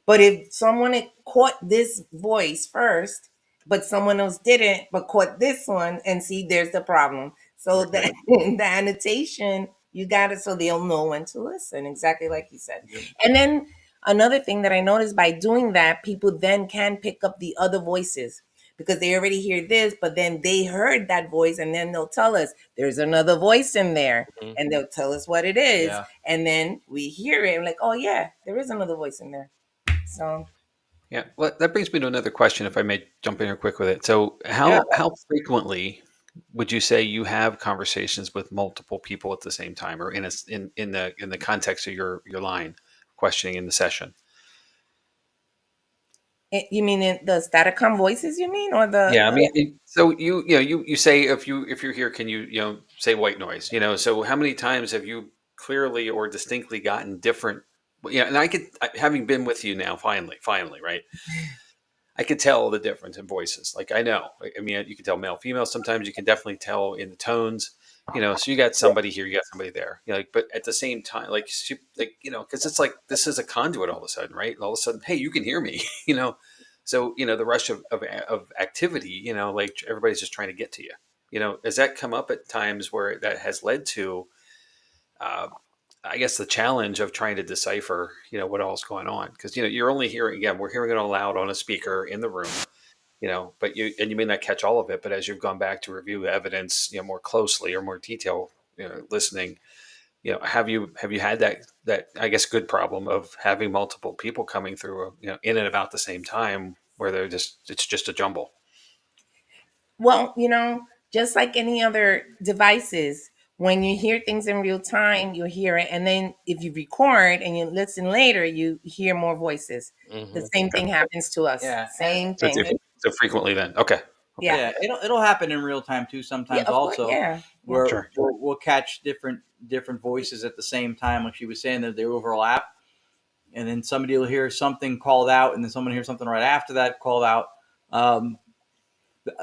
But if someone had caught this voice first, but someone else didn't, but caught this one, and see, there's the problem. So Right. the annotation, you got it so they'll know when to listen, exactly like you said. Yep. And then another thing that I noticed, by doing that, people then can pick up the other voices because they already hear this, but then they heard that voice, and then they'll tell us there's another voice in there, Mhm. and they'll tell us what it is, Yeah. and then we hear it and like, oh yeah, there is another voice in there. So yeah. Well, that brings me to another question, if I may jump in here quick with it. So, Yeah. how frequently would you say you have conversations with multiple people at the same time, or in the context of your line questioning in the session? you mean the Staticom voices, you mean, or Yeah, I the mean, so you say if you're here, can you say white noise? So how many times have you clearly or distinctly gotten different? And having been with you now, finally, right? I could tell the difference in voices. Like I know, I mean, you can tell male, female. Sometimes you can definitely tell in the tones. So you got somebody here, you got somebody there. But at the same time, because it's like this is a conduit all of a sudden, right? All of a sudden, hey, you can hear me, So the rush of activity, like everybody's just trying to get to you. Does that come up at times where that has led to, uh, I guess, the challenge of trying to decipher, what all's going on? Because you're only hearing, again, we're hearing it all loud on a speaker in the room, but you may not catch all of it. But as you've gone back to review the evidence, more closely or more detail, listening, have you had that I guess good problem of having multiple people coming through, in and about the same time where it's just a jumble? well, just like any other devices, when you hear things in real time, you hear it, and then if you record and you listen later, you hear more voices. The Mhm. same Okay. thing happens to us. Yeah. Same So, thing. so frequently then. Okay. Yeah. Okay. Yeah. It'll happen in real time too. Yeah, Sometimes of course. also Yeah. Yeah. where Sure. we'll catch different voices at the same time. Like she was saying, that they overlap, and then somebody will hear something called out, and then someone hears something right after that called out. Um,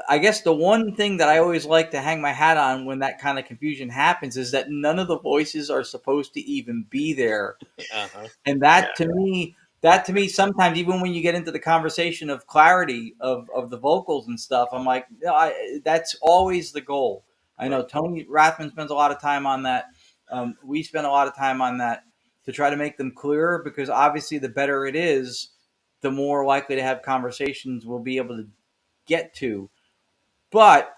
I guess the one thing that I always like to hang my hat on when that kind of confusion happens is that none of the voices are supposed to even be there. Uh-huh. And Yeah. that to me, sometimes even when you get into the conversation of clarity of the vocals and stuff, I'm like, no, that's always the goal. I know Right. Tony Rathman spends a lot of time on that. We spend a lot of time on that to try to make them clearer, because obviously the better it is, the more likely to have conversations we'll be able to get to. But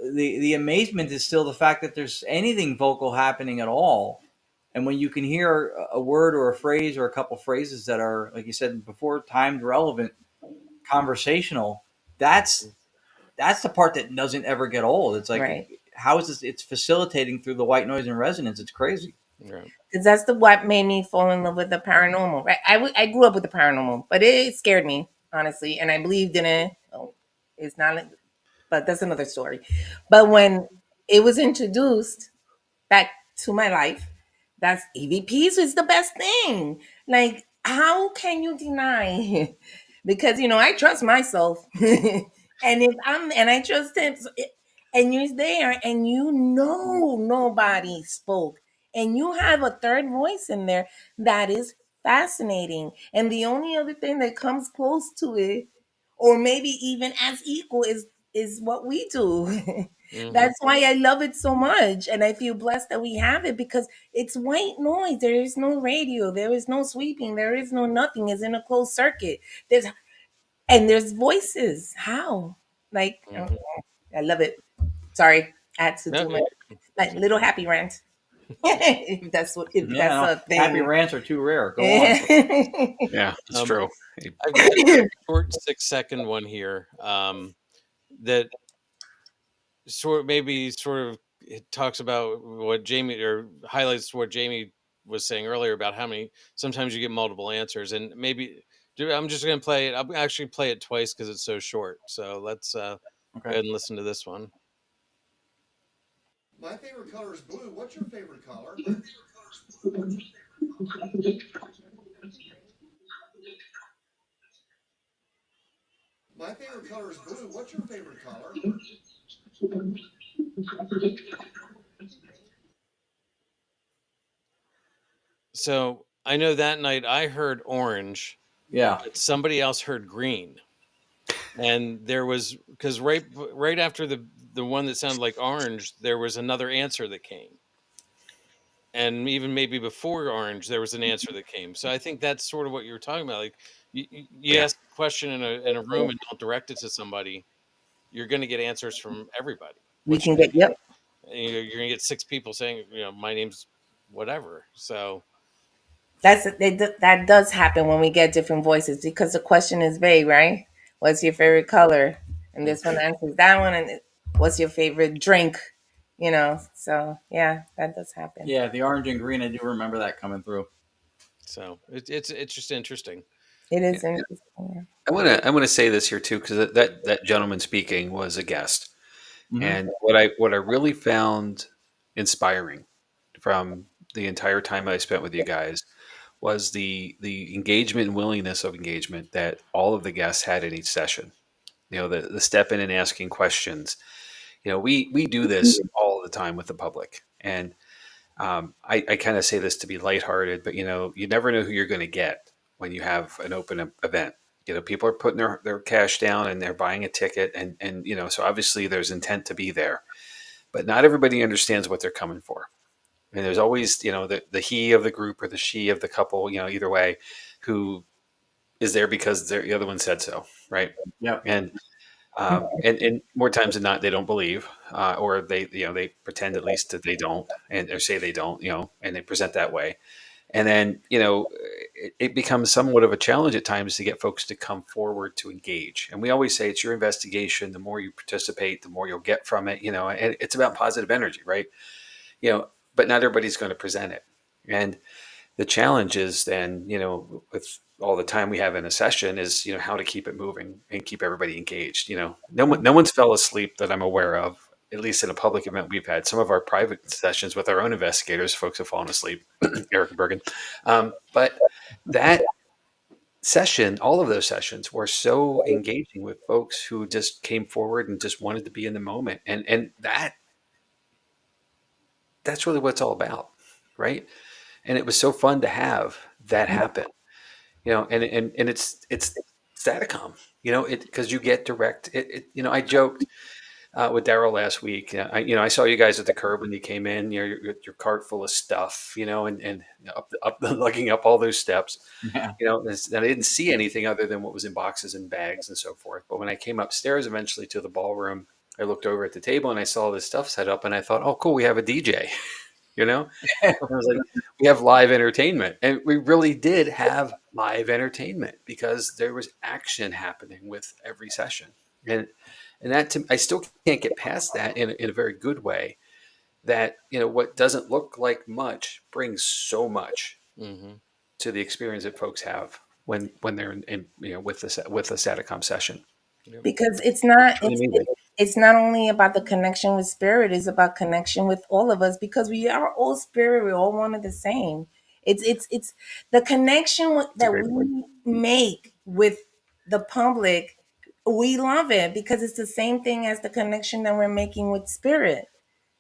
the amazement is still the fact that there's anything vocal happening at all. And when you can hear a word or a phrase or a couple phrases that are, like you said before, timed, relevant, conversational, that's that's the part that doesn't ever get old. It's like, Right. how is this? It's facilitating through the white noise and resonance. It's crazy. Right. Because that's what made me fall in love with the paranormal. Right. I grew up with the paranormal, but it scared me, honestly, and I believed in it. Oh, it's not. but that's another story. But when it was introduced back to my life, that's EVPs is the best thing. Like, how can you deny? Because I trust myself, and if I'm and I trust him, and you're there, and nobody spoke, and you have a third voice in there, that is fascinating. And the only other thing that comes close to it, or maybe even as equal, is what we do. Hmm. That's why I love it so much. And I feel blessed that we have it because it's white noise. There is no radio. There is no sweeping. There is no nothing. It's in a closed circuit. There's voices. How? Like, Hmm. I love it. Sorry. I had to No, do my little happy rant. If Yeah, that's no, a happy thing. rants are too rare. Go on. Yeah, it's um, true. I've got a short 6-second one here, that sort of it talks about what Jamie, or highlights what Jamie was saying earlier about how many sometimes you get multiple answers, and maybe I'm just going to play it. I'll actually play it twice because it's so short. So let's go Okay. ahead and listen to this one. My favorite color is blue. What's your favorite color? My favorite color is blue. What's your favorite color? So I know that night I heard orange, Yeah. but somebody else heard green. And there was, because right after the one that sounded like orange, there was another answer that came, and even maybe before orange there was an answer that came. So I think that's sort of what you were talking about. Like, you Yeah. ask a question in a room and don't direct it to somebody, you're going to get answers from everybody. We What's can your get, name? yep. And you're going to get 6 people saying, my name's whatever. So That does happen when we get different voices because the question is vague, right? What's your favorite color? And this one answers that one. And what's your favorite drink? So yeah, that does happen. Yeah, the orange and green, I do remember that coming through. so it's just interesting. It Yeah. is interesting. I want to say this here too because that gentleman speaking was a guest, Hmm. and what I really found inspiring from the entire time I spent with you guys was the engagement and willingness of engagement that all of the guests had in each session. The step in and asking questions. We do this all the time with the public, and I kind of say this to be lighthearted, but you never know who you're going to get when you have an open event. People are putting their cash down and they're buying a ticket, and so obviously there's intent to be there, but not everybody understands what they're coming for. And there's always the he of the group or the she of the couple, either way, who is there because the other one said so, right? Yep. And more times than not, they don't believe, or they pretend at least that they don't, and or say they don't, and they present that way. And then it becomes somewhat of a challenge at times to get folks to come forward to engage. And we always say it's your investigation. The more you participate, the more you'll get from it. And it's about positive energy, right? But not everybody's going to present it. And the challenge is then, with all the time we have in a session is, how to keep it moving and keep everybody engaged. No one's fell asleep that I'm aware of, at least in a public event we've had. Some of our private sessions with our own investigators, folks have fallen asleep, Eric Bergen. But that session, all of those sessions were so engaging with folks who just came forward and just wanted to be in the moment. And that's really what it's all about. Right. And it was so fun to have that happen. And it's Staticom, it because you get direct. I joked with Daryl last week. I saw you guys at the curb when you came in. Your cart full of stuff, and up lugging up all those steps. Yeah. And I didn't see anything other than what was in boxes and bags and so forth. But when I came upstairs eventually to the ballroom, I looked over at the table and I saw this stuff set up, and I thought, oh, cool, we have a DJ. I was like, we have live entertainment. And we really did have live entertainment because there was action happening with every session. And I still can't get past that in a very good way, that, what doesn't look like much brings so much Hmm. to the experience that folks have when they're with the Staticom session. Yep. Because it's not It's really amazing. it's not only about the connection with spirit, it's about connection with all of us, because we are all spirit, we're all one and the same. It's the connection That's a that great point. we make with the public. We love it because it's the same thing as the connection that we're making with spirit.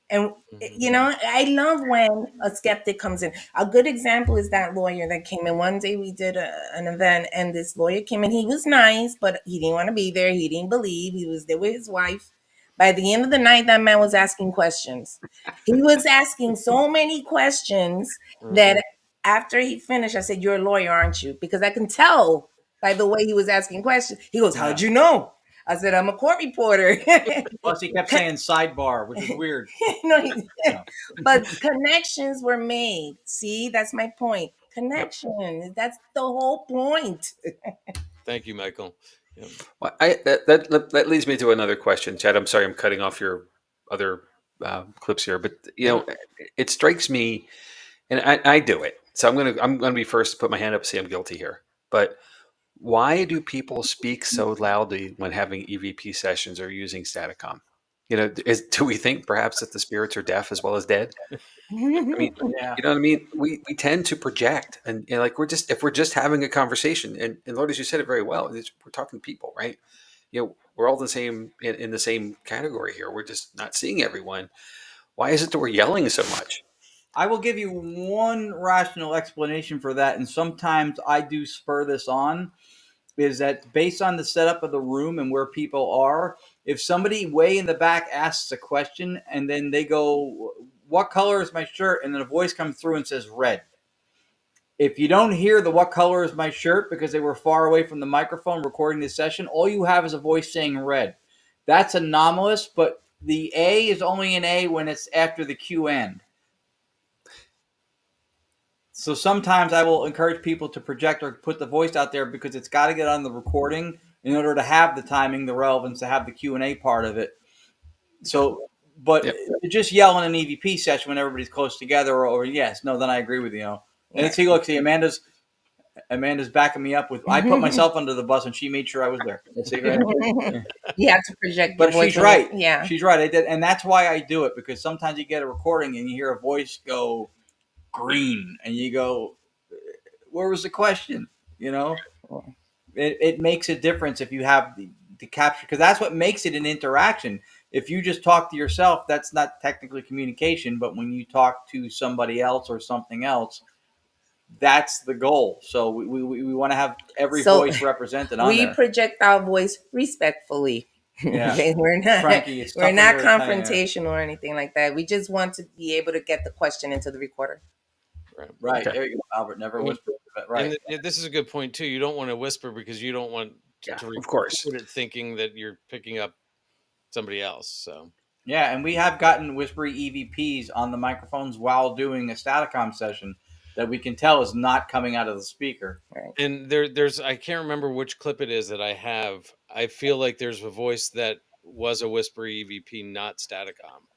And you know, I love when a skeptic comes in. A good example is that lawyer that came in. One day we did an event, and this lawyer came in. He was nice, but he didn't want to be there. He didn't believe. He was there with his wife. By the end of the night, that man was asking questions. He was asking so many questions that after he finished, I said, "You're a lawyer, aren't you?" Because I can tell by the way he was asking questions. He goes, Yeah. "How'd you know?" I said, "I'm a court reporter." Plus, he kept saying sidebar, which is weird. No, but connections were made. See, that's my point. Connection. That's the whole point. Thank you, Michael. Yeah. Well, that leads me to another question, Chad. I'm sorry, I'm cutting off your other clips here, but it strikes me, and I do it. So I'm gonna be first to put my hand up and say I'm guilty here. But why do people speak so loudly when having EVP sessions or using Staticom? Do we think perhaps that the spirits are deaf as well as dead? I mean, Yeah. you know what I mean? We tend to project, and like if we're just having a conversation, and Lord, as you said it very well, we're talking to people, right? We're all the same in the same category here. We're just not seeing everyone. Why is it that we're yelling so much? I will give you one rational explanation for that, and sometimes I do spur this on, is that based on the setup of the room and where people are, if somebody way in the back asks a question and then they go, "What color is my shirt?" and then a voice comes through and says red. If you don't hear the "what color is my shirt" because they were far away from the microphone recording this session, all you have is a voice saying red. That's anomalous, but the A is only an A when it's after the Q end. So sometimes I will encourage people to project or put the voice out there because it's got to get on the recording in order to have the timing, the relevance, to have the Q&A part of it. So, but Yep. just yell in an EVP session when everybody's close together or yes, no, then I agree with you. And Yeah. see, look, see, Amanda's backing me up with. I put myself under the bus and she made sure I was there. See, right? You have to project your But voice. she's right. Yeah. She's right. I did, and that's why I do it, because sometimes you get a recording and you hear a voice go green, and you go, "Where was the question?" It makes a difference if you have the capture, because that's what makes it an interaction. If you just talk to yourself, that's not technically communication, but when you talk to somebody else or something else, that's the goal. So we want to have every So voice represented on we there. project our voice respectfully. Yeah. Okay, we're not Frankie, it's we're tough not when you're tiny, confrontational or anything like that. We just want to be able to get the question into the recorder. Right. Okay. There you go, Albert. Never whisper. Right. And this is a good point too. You don't want to whisper because you don't want Yeah, to of record course. it thinking that you're picking up somebody else. So Yeah, and we have gotten whispery EVPs on the microphones while doing a Staticom session that we can tell is not coming out of the speaker. Right. and there's I can't remember which clip it is that I have. I feel like there's a voice that was a whispery EVP, not Staticom.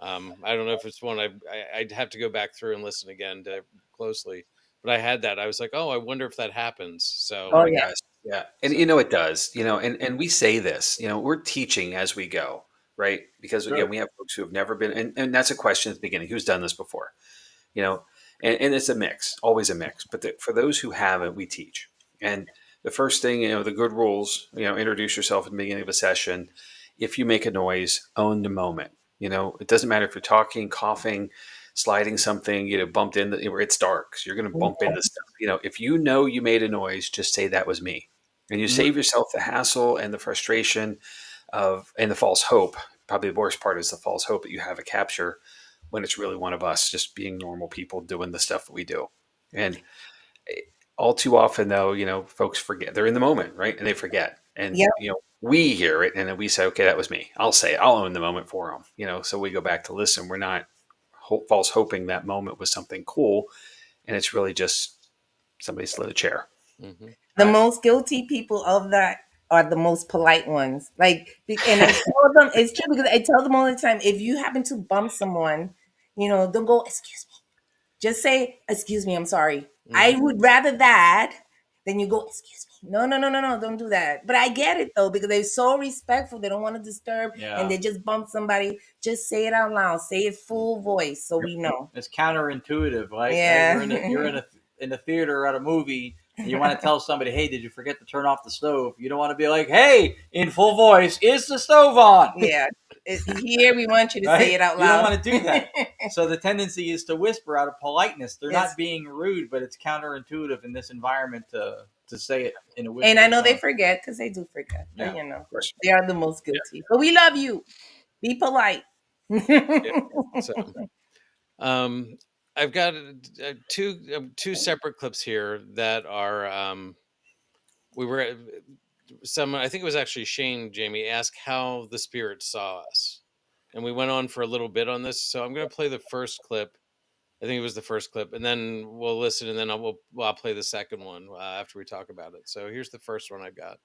I don't know if it's one I'd have to go back through and listen again to closely. But I had that. I was like, oh, I wonder if that happens. Oh Oh So, my yeah. gosh. Yeah. And so it does, and we say this, we're teaching as we go, right? Because again, Sure. we have folks who have never been, and that's a question at the beginning, who's done this before, you know, and it's a mix, always a mix. But for those who haven't, we teach. And the first thing, the good rules, introduce yourself at the beginning of a session. If you make a noise, own the moment. It doesn't matter if you're talking, coughing, sliding something, bumped into, where it's dark. So you're going to bump into stuff. If you know you made a noise, just say that was me. And you save yourself the hassle and the frustration and the false hope. Probably the worst part is the false hope that you have a capture when it's really one of us just being normal people doing the stuff that we do. And all too often, though, folks forget. They're in the moment, right? And they forget. And, Yep. we hear it and then we say, okay, that was me. I'll say it. I'll own the moment for them. So we go back to listen. We're not false hoping that moment was something cool. And it's really just somebody slid a chair. mhm. The most guilty people of that are the most polite ones. And I tell them it's true because I tell them all the time. If you happen to bump someone, don't go, "Excuse me." Just say, "Excuse me, I'm sorry." I would rather that then you go, excuse me. No, don't do that. But I get it though, because they're so respectful. They don't want to disturb, and they just bump somebody. Just say it out loud. Say it full voice, so we know. It's counterintuitive, right? Yeah. You're in a theater at a movie, and you want to tell somebody, "Hey, did you forget to turn off the stove?" You don't want to be like, "Hey, in full voice, is the stove on?" Yeah. Here we want you to Right? say it out loud. You don't want to do that. So the tendency is to whisper out of politeness. They're Yes. not being rude, but it's counterintuitive in this environment to say it in a whisper. And I know they forget, because they do forget. Yeah, But, you know, Of course. they are the most guilty. But we love you. Be polite. So, I've got two separate clips here that are we were someone, I think it was actually Shane, Jamie, asked how the spirit saw us, and we went on for a little bit on this. So I'm going to play the first clip. I think it was the first clip, and then we'll listen, and then I'll play the second one after we talk about it. So here's the first one I got.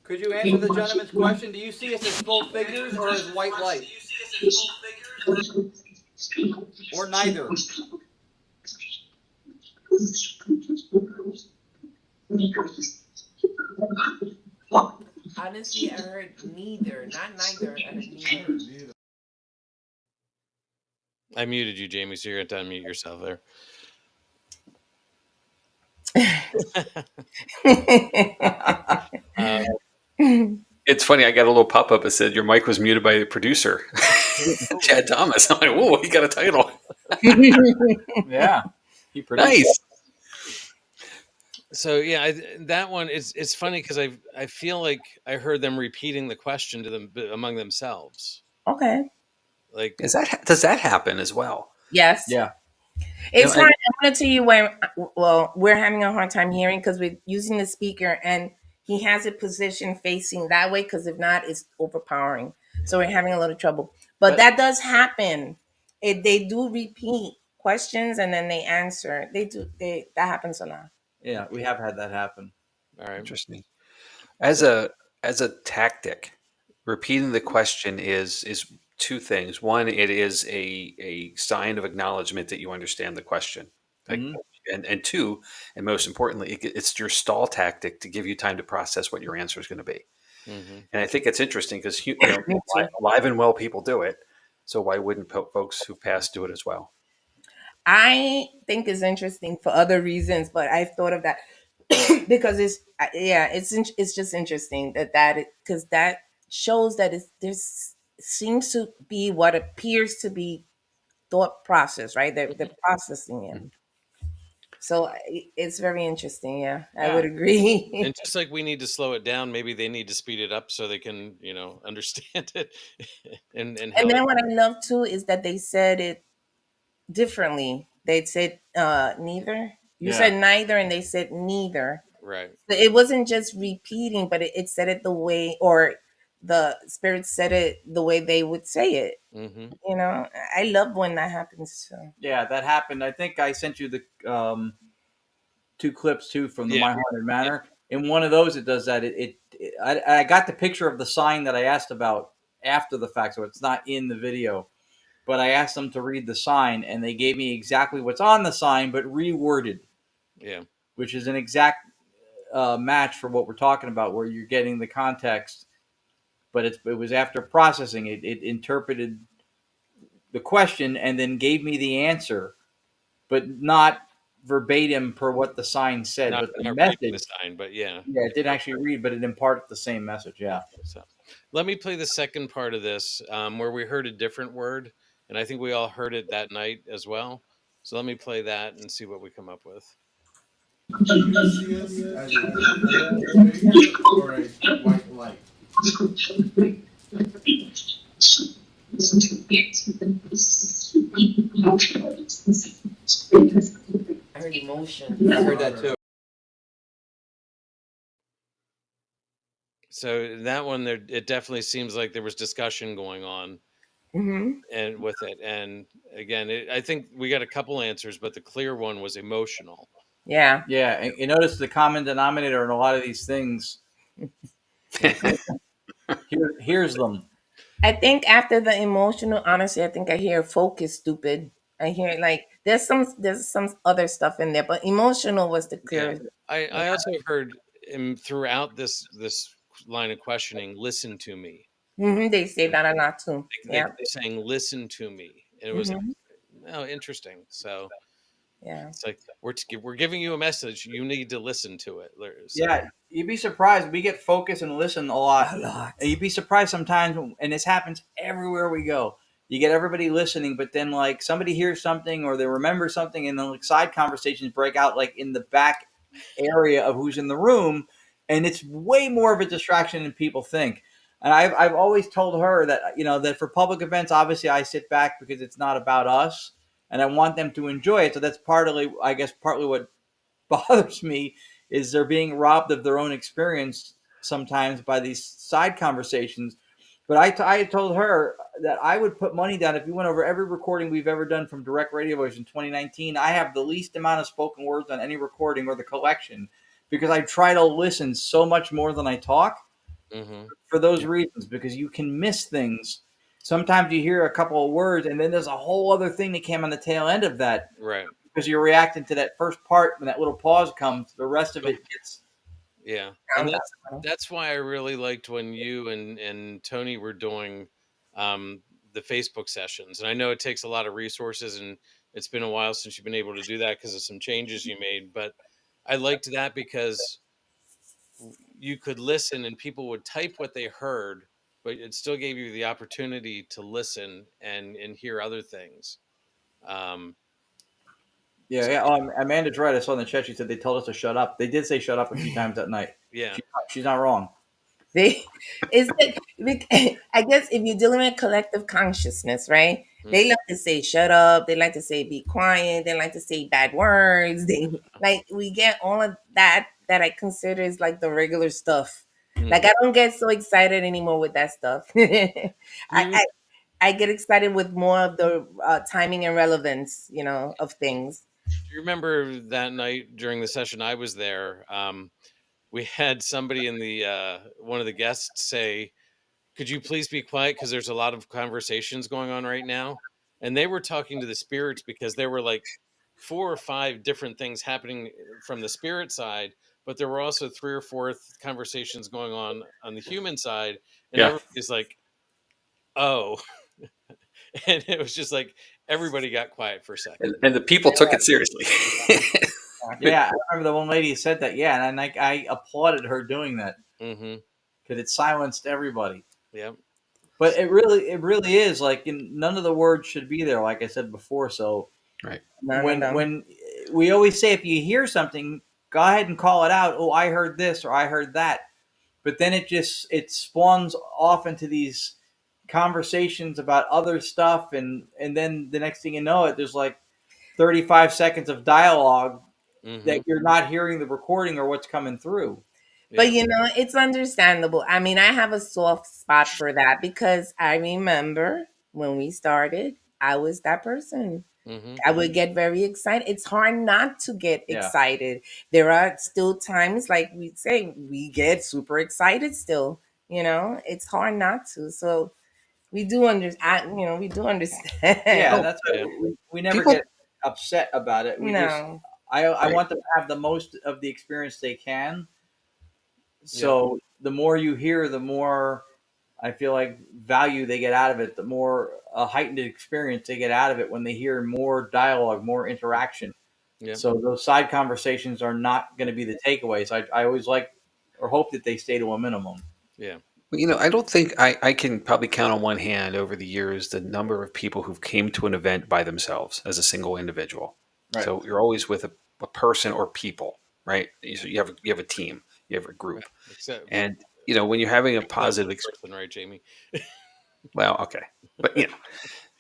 Could you answer the gentleman's question? Do you see us as full figures or as white light? Or neither? Honestly, I heard neither. Not neither. I heard neither. I muted you, Jamie, so you're going to unmute yourself there. It's funny. I got a little pop up that said your mic was muted by the producer, Chad Thomas. I'm like, whoa, he got a title. Yeah, he produced Nice. So yeah, that one is, it's funny because I feel like I heard them repeating the question to them among themselves. Okay. Like, does that happen as well? Yes. Yeah. It's hard. I'm going to tell you why. Well, we're having a hard time hearing because we're using the speaker, and he has it positioned facing that way, because if not, it's overpowering. So we're having a little trouble. But that does happen. They do repeat questions and then they answer. That happens a lot. Yeah, we have had that happen. all right, Interesting. As a tactic, repeating the question is two things. One, it is a sign of acknowledgement that you understand the question. Like, and two, and most importantly, it's your stall tactic to give you time to process what your answer is going to be. Mm-hmm. And I think it's interesting because alive and well people do it. So why wouldn't folks who passed do it as well? I think it's interesting for other reasons, but I've thought of that because it's just interesting because that shows that there seems to be what appears to be thought process, right? They're processing it. So it's very interesting. Yeah, I would agree. And just like we need to slow it down, maybe they need to speed it up so they can, understand it. and then what I love too is that they said it differently. They said neither. You said neither, and they said neither. Right. So it wasn't just repeating, but it said it the way, or the spirit said it the way they would say it. Mm-hmm. I love when that happens. So. Yeah, that happened. I think I sent you the two clips too from the My Haunted Manor. In one of those, it does that. I got the picture of the sign that I asked about after the fact, so it's not in the video. But I asked them to read the sign, and they gave me exactly what's on the sign, but reworded. Yeah, which is an exact match for what we're talking about, where you're getting the context, but it was after processing. It interpreted the question and then gave me the answer, but not verbatim per what the sign said. not, but the not message, reading the sign, but yeah, it didn't actually read, but it imparted the same message. Yeah. So let me play the second part of this, where we heard a different word, and I think we all heard it that night as well. So let me play that and see what we come up with. Do you see us as a full figure or a white light? I heard emotion. I heard that too. So that one, it definitely seems like there was discussion going on, and with it. And again, I think we got a couple answers, but the clear one was emotional. Yeah. Yeah. And you notice the common denominator in a lot of these things. Here's them. I think after the emotional, honestly, I think I hear focus, stupid. I hear like there's some other stuff in there, but emotional was the Yeah. clearest. I also heard throughout this line of questioning, listen to me. They say that a lot too. They Yeah. kept saying, listen to me. And it was hmm like, oh, interesting. So Yeah. it's like, we're giving you a message. You need to listen to it. So, Yeah, you'd be surprised. We get focused and listen a lot. A lot. And you'd be surprised sometimes, and this happens everywhere we go. You get everybody listening, but then like somebody hears something or they remember something, and then like side conversations break out like in the back area of who's in the room, and it's way more of a distraction than people think. And I've always told her that that for public events, obviously I sit back because it's not about us, and I want them to enjoy it. So that's partly, I guess, partly what bothers me is they're being robbed of their own experience sometimes by these side conversations. But I told her that I would put money down if you went over every recording we've ever done from Direct Radio Voice in 2019. I have the least amount of spoken words on any recording or the collection because I try to listen so much more than I talk mm-hmm. for those reasons, because you can miss things. Sometimes you hear a couple of words and then there's a whole other thing that came on the tail end of that Right. because you're reacting to that first part. When that little pause comes, the rest of it gets. Yeah. Found And that funny. that's why I really liked when you and Tony were doing the Facebook sessions. And I know it takes a lot of resources, and it's been a while since you've been able to do that because of some changes you made. But I liked that because you could listen and people would type what they heard, but it still gave you the opportunity to listen and hear other things. Um, Yeah, so yeah. Amanda's right. I saw in the chat. She said they told us to shut up. They did say shut up a few times that night. yeah, She's not wrong. They, it's like, I guess if you're dealing with collective consciousness, right? mm, They like to say "shut up." They like to say "be quiet." They like to say bad words. They like we get all of that I consider is like the regular stuff. Like mhm. I don't get so excited anymore with that stuff. Do you I I get excited with more of the timing and relevance, of things. do you remember that night during the session I was there? We had somebody in the one of the guests say, "Could you please be quiet because there's a lot of conversations going on right now?" And they were talking to the spirits because there were like 4 or 5 different things happening from the spirit side, but there were also 3 or 4 conversations going on the human side, and Yeah. everybody's like, "Oh," and it was just like everybody got quiet for a second. And the people took it seriously. Yeah, I remember the one lady said that. Yeah, and I applauded her doing that Mm-hmm. because it silenced everybody. Yep. But it really is like none of the words should be there, like I said before. So Right. None of them. when we always say if you hear something, go ahead and call it out. Oh, I heard this or I heard that. But then it spawns off into these conversations about other stuff, and then the next thing you know it, there's like 35 seconds of dialogue Mm-hmm. that you're not hearing the recording or what's coming through. But Yeah. it's understandable. I mean, I have a soft spot for that because I remember when we started, I was that person. Mm-hmm. I would get very excited. It's hard not to get Yeah. excited. There are still times, like we say, we get super excited still. It's hard not to. So we do understand. We do understand. Yeah, Oh, that's Yeah. we never people. get upset about it. We just No. I Right. want them to have the most of the experience they can. Yep. So the more you hear, the more I feel like value they get out of it. The more a heightened experience they get out of it when they hear more dialogue, more interaction. Yep. So those side conversations are not going to be the takeaways. I always like or hope that they stay to a minimum. Yeah. Well, I don't think I can probably count on one hand over the years the number of people who've came to an event by themselves as a single individual. Right. So you're always with a person or people, right? So you have a team, you have a group, Except and when you're having a that positive one experience, person, right, Jamie? well, okay,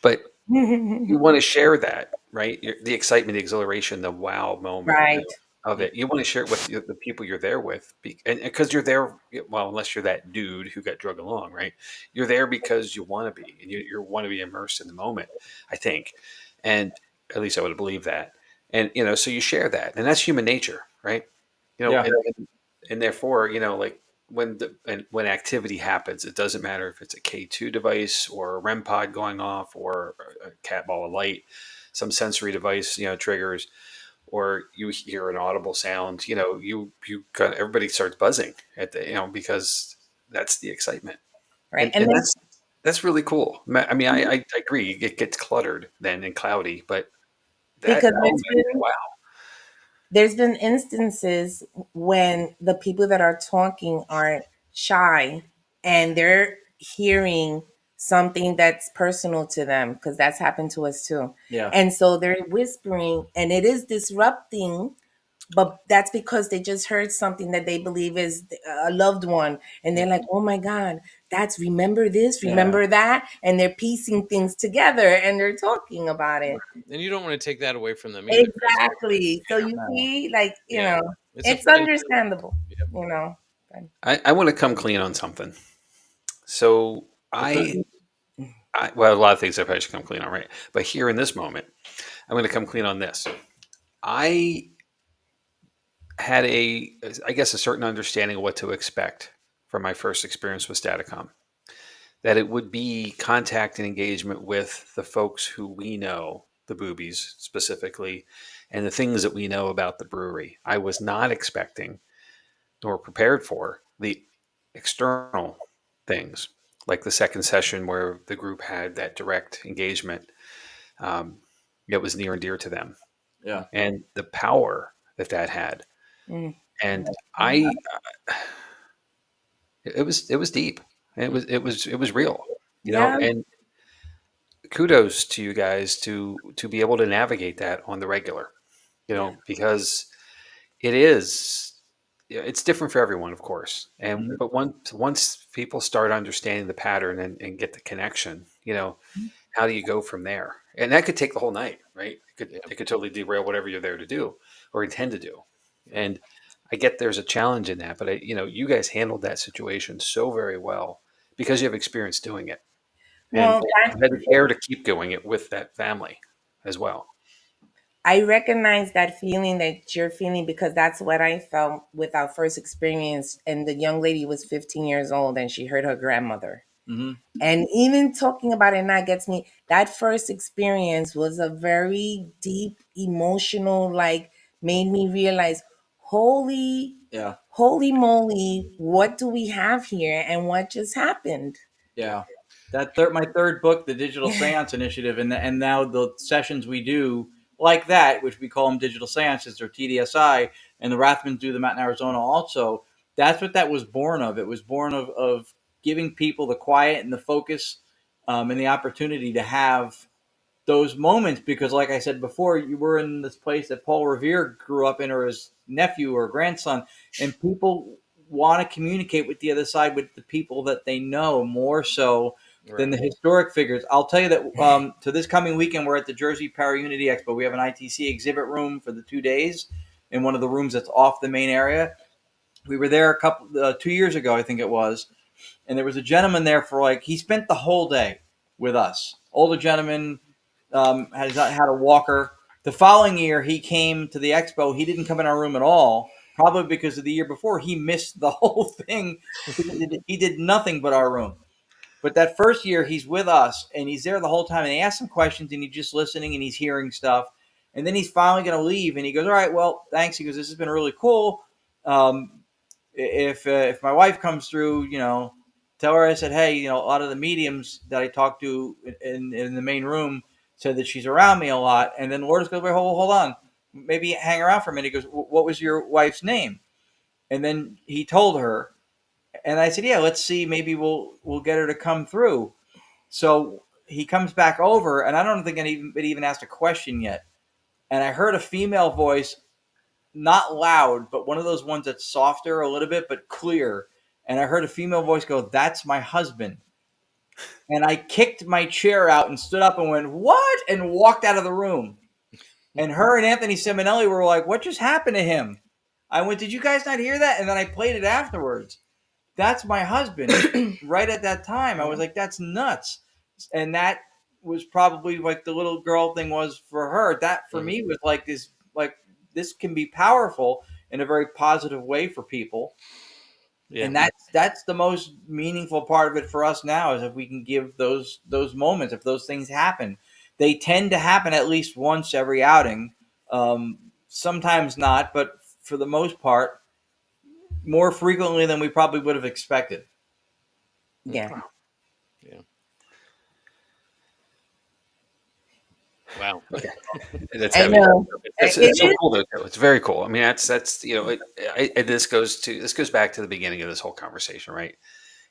but you want to share that, right? The excitement, the exhilaration, the wow moment Right. of it. You want to share it with the people you're there with, and because you're there. Well, unless you're that dude who got drug along, right? You're there because you want to be, and you want to be immersed in the moment. I think, and at least I would believe that. And so you share that, and that's human nature, right? Yeah. And therefore, like when activity happens, it doesn't matter if it's a K2 device or a REM pod going off or a cat ball of light. some sensory device, triggers, or you hear an audible sound, everybody starts buzzing at the, because that's the excitement. Right. And, And and then that's really cool. I mean, I agree. It gets cluttered then and cloudy, but that because element, wow. there's been instances when the people that are talking are shy and they're hearing something that's personal to them, because that's happened to us too. Yeah. And so they're whispering and it is disrupting, but that's because they just heard something that they believe is a loved one, and they're like, oh my god, that's, remember this, remember that, and they're piecing things together and they're talking about it. And you don't want to take that away from them either. Exactly. So you see, like, Yeah. It's a it's friend. understandable, Yeah. you know. I want to come clean on something. So well, a lot of things I probably should come clean on, right? But here in this moment, I'm going to come clean on this. I had I guess, a certain understanding of what to expect from my first experience with Staticom. That it would be contact and engagement with the folks who we know, the boobies specifically, and the things that we know about the brewery. I was not expecting nor prepared for the external things, like the second session where the group had that direct engagement. It was near and dear to them, Yeah. and the power that had. Mm. And it was deep. It was real, Yeah. and kudos to you guys to be able to navigate that on the regular, because it is, it's different for everyone, of course. And but once people start understanding the pattern and get the connection, how do you go from there? And that could take the whole night, right? It could totally derail whatever you're there to do or intend to do. And I get there's a challenge in that, but you guys handled that situation so very well because you have experience doing it, and Well, you had the care to keep doing it with that family as well. I recognize that feeling that you're feeling, because that's what I felt with our first experience. And the young lady was 15 years old and she heard her grandmother. Mm-hmm. And even talking about it now gets me. That first experience was a very deep, emotional, like, made me realize, holy, Yeah. holy moly, what do we have here and what just happened? Yeah. My third book, the Digital Seance Initiative, and now the sessions we do like that, which we call them digital seances or TDSI, and the Rathmans do them out in Arizona also. That's what that was born of. It was born of giving people the quiet and the focus, and the opportunity to have those moments, because like I said before, you were in this place that Paul Revere grew up in, or his nephew or grandson, and people want to communicate with the other side, with the people that they know more so than the historic figures. I'll tell you that to this coming weekend, we're at the Jersey Para Unity Expo. We have an ITC exhibit room for the 2 days in one of the rooms that's off the main area. We were there 2 years ago, I think it was, and there was a gentleman there for he spent the whole day with us. Older gentleman, has had a walker. The following year, he came to the expo. He didn't come in our room at all, probably because of the year before he missed the whole thing. He did nothing but our room. But that first year, he's with us, and he's there the whole time. And he asks some questions, and he's just listening, and he's hearing stuff. And then he's finally going to leave, and he goes, "All right, well, thanks." He goes, "This has been really cool. If my wife comes through, tell her I said, hey, a lot of the mediums that I talked to in the main room said that she's around me a lot." And then Lourdes goes, "Wait, hold on. Maybe hang around for a minute." He goes, "What was your wife's name?" And then he told her. And I said, "Yeah, let's see. Maybe we'll get her to come through." So he comes back over, and I don't think anybody even asked a question yet. And I heard a female voice, not loud, but one of those ones that's softer a little bit, but clear. And I heard a female voice go, "That's my husband." And I kicked my chair out and stood up and went, "What?" and walked out of the room. And her and Anthony Simonelli were like, "What just happened to him?" I went, "Did you guys not hear that?" And then I played it afterwards. That's my husband. Right at that time, I was like, "That's nuts." And that was probably like the little girl thing was for her. That for me was like this can be powerful in a very positive way for people. Yeah. And that's the most meaningful part of it for us now, is if we can give those moments, if those things happen, they tend to happen at least once every outing. Sometimes not, but for the most part, more frequently than we probably would have expected. Yeah. Yeah. Wow. That's I heavy. know. It's It so is. cool though. It's very cool. I mean, that's this goes back to the beginning of this whole conversation, right?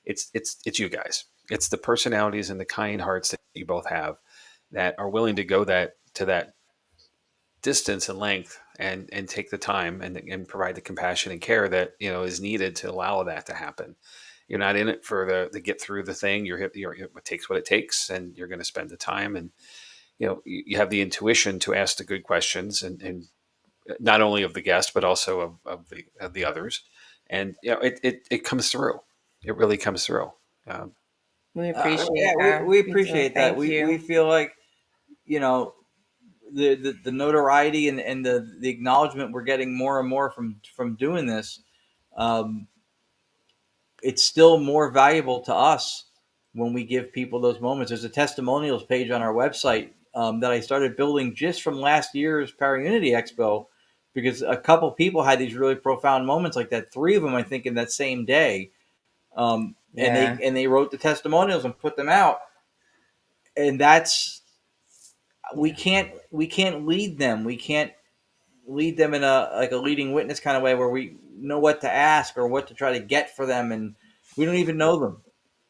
It's you guys. It's the personalities and the kind hearts that you both have that are willing to go that distance and length and take the time and provide the compassion and care that is needed to allow that to happen. You're not in it for the get through the thing. It takes what it takes, and you're going to spend the time. And you have the intuition to ask the good questions, and not only of the guest but also of the others. And it comes through. It really comes through. Um, We Yeah, appreciate we, that. we We do. appreciate that. Thank We you. feel like, you know, the notoriety and the acknowledgement we're getting more and more from doing this. Um, it's still more valuable to us when we give people those moments. There's a testimonials page on our website that I started building just from last year's Paraunity Expo, because a couple people had these really profound moments like that. 3 of them, I think, in that same day, and Yeah. they wrote the testimonials and put them out. And that's Yeah. we can't lead them. We can't lead them in a like a leading witness kind of way where we know what to ask or what to try to get for them, and we don't even know them,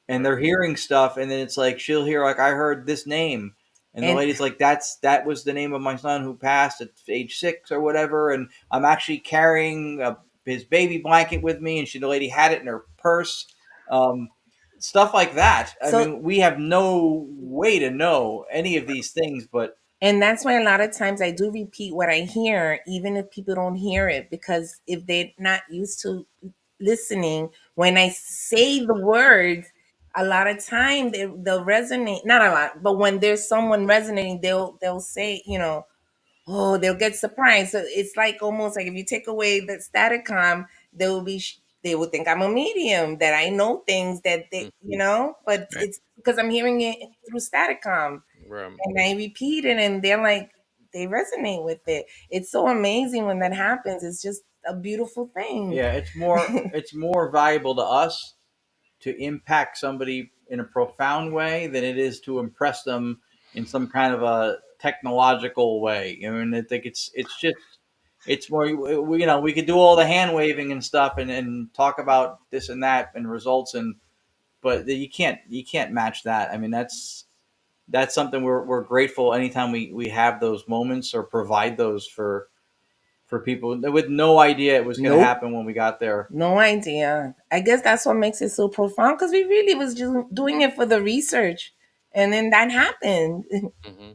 and Right. they're hearing stuff, and then it's like she'll hear like, I heard this name, and the And lady's like, that was the name of my son who passed at age 6 or whatever, and I'm actually carrying his baby blanket with me, and the lady had it in her purse. um, Stuff like that. I so mean, we have no way to know any of these things, but and that's why a lot of times I do repeat what I hear, even if people don't hear it, because if they're not used to listening, when I say the words, a lot of time they'll resonate. Not a lot, but when there's someone resonating, they'll say, oh, they'll get surprised. So it's like almost like if you take away the Staticom, they will be they will think I'm a medium, that I know things that but right. it's because I'm hearing it through Staticom, Right. and I repeat it, and they're like they resonate with it. It's so amazing when that happens. It's just a beautiful thing. yeah, it's more valuable to us to impact somebody in a profound way than it is to impress them in some kind of a technological way. I mean, I think it's just it's more we could do all the hand waving and stuff and talk about this and that and results, and but you can't match that. I mean, that's something we're grateful anytime we have those moments or provide those for people with no idea it was going to Nope. happen when we got there. No idea. I guess that's what makes it so profound, because we really was just doing it for the research, and then that happened. Hmm.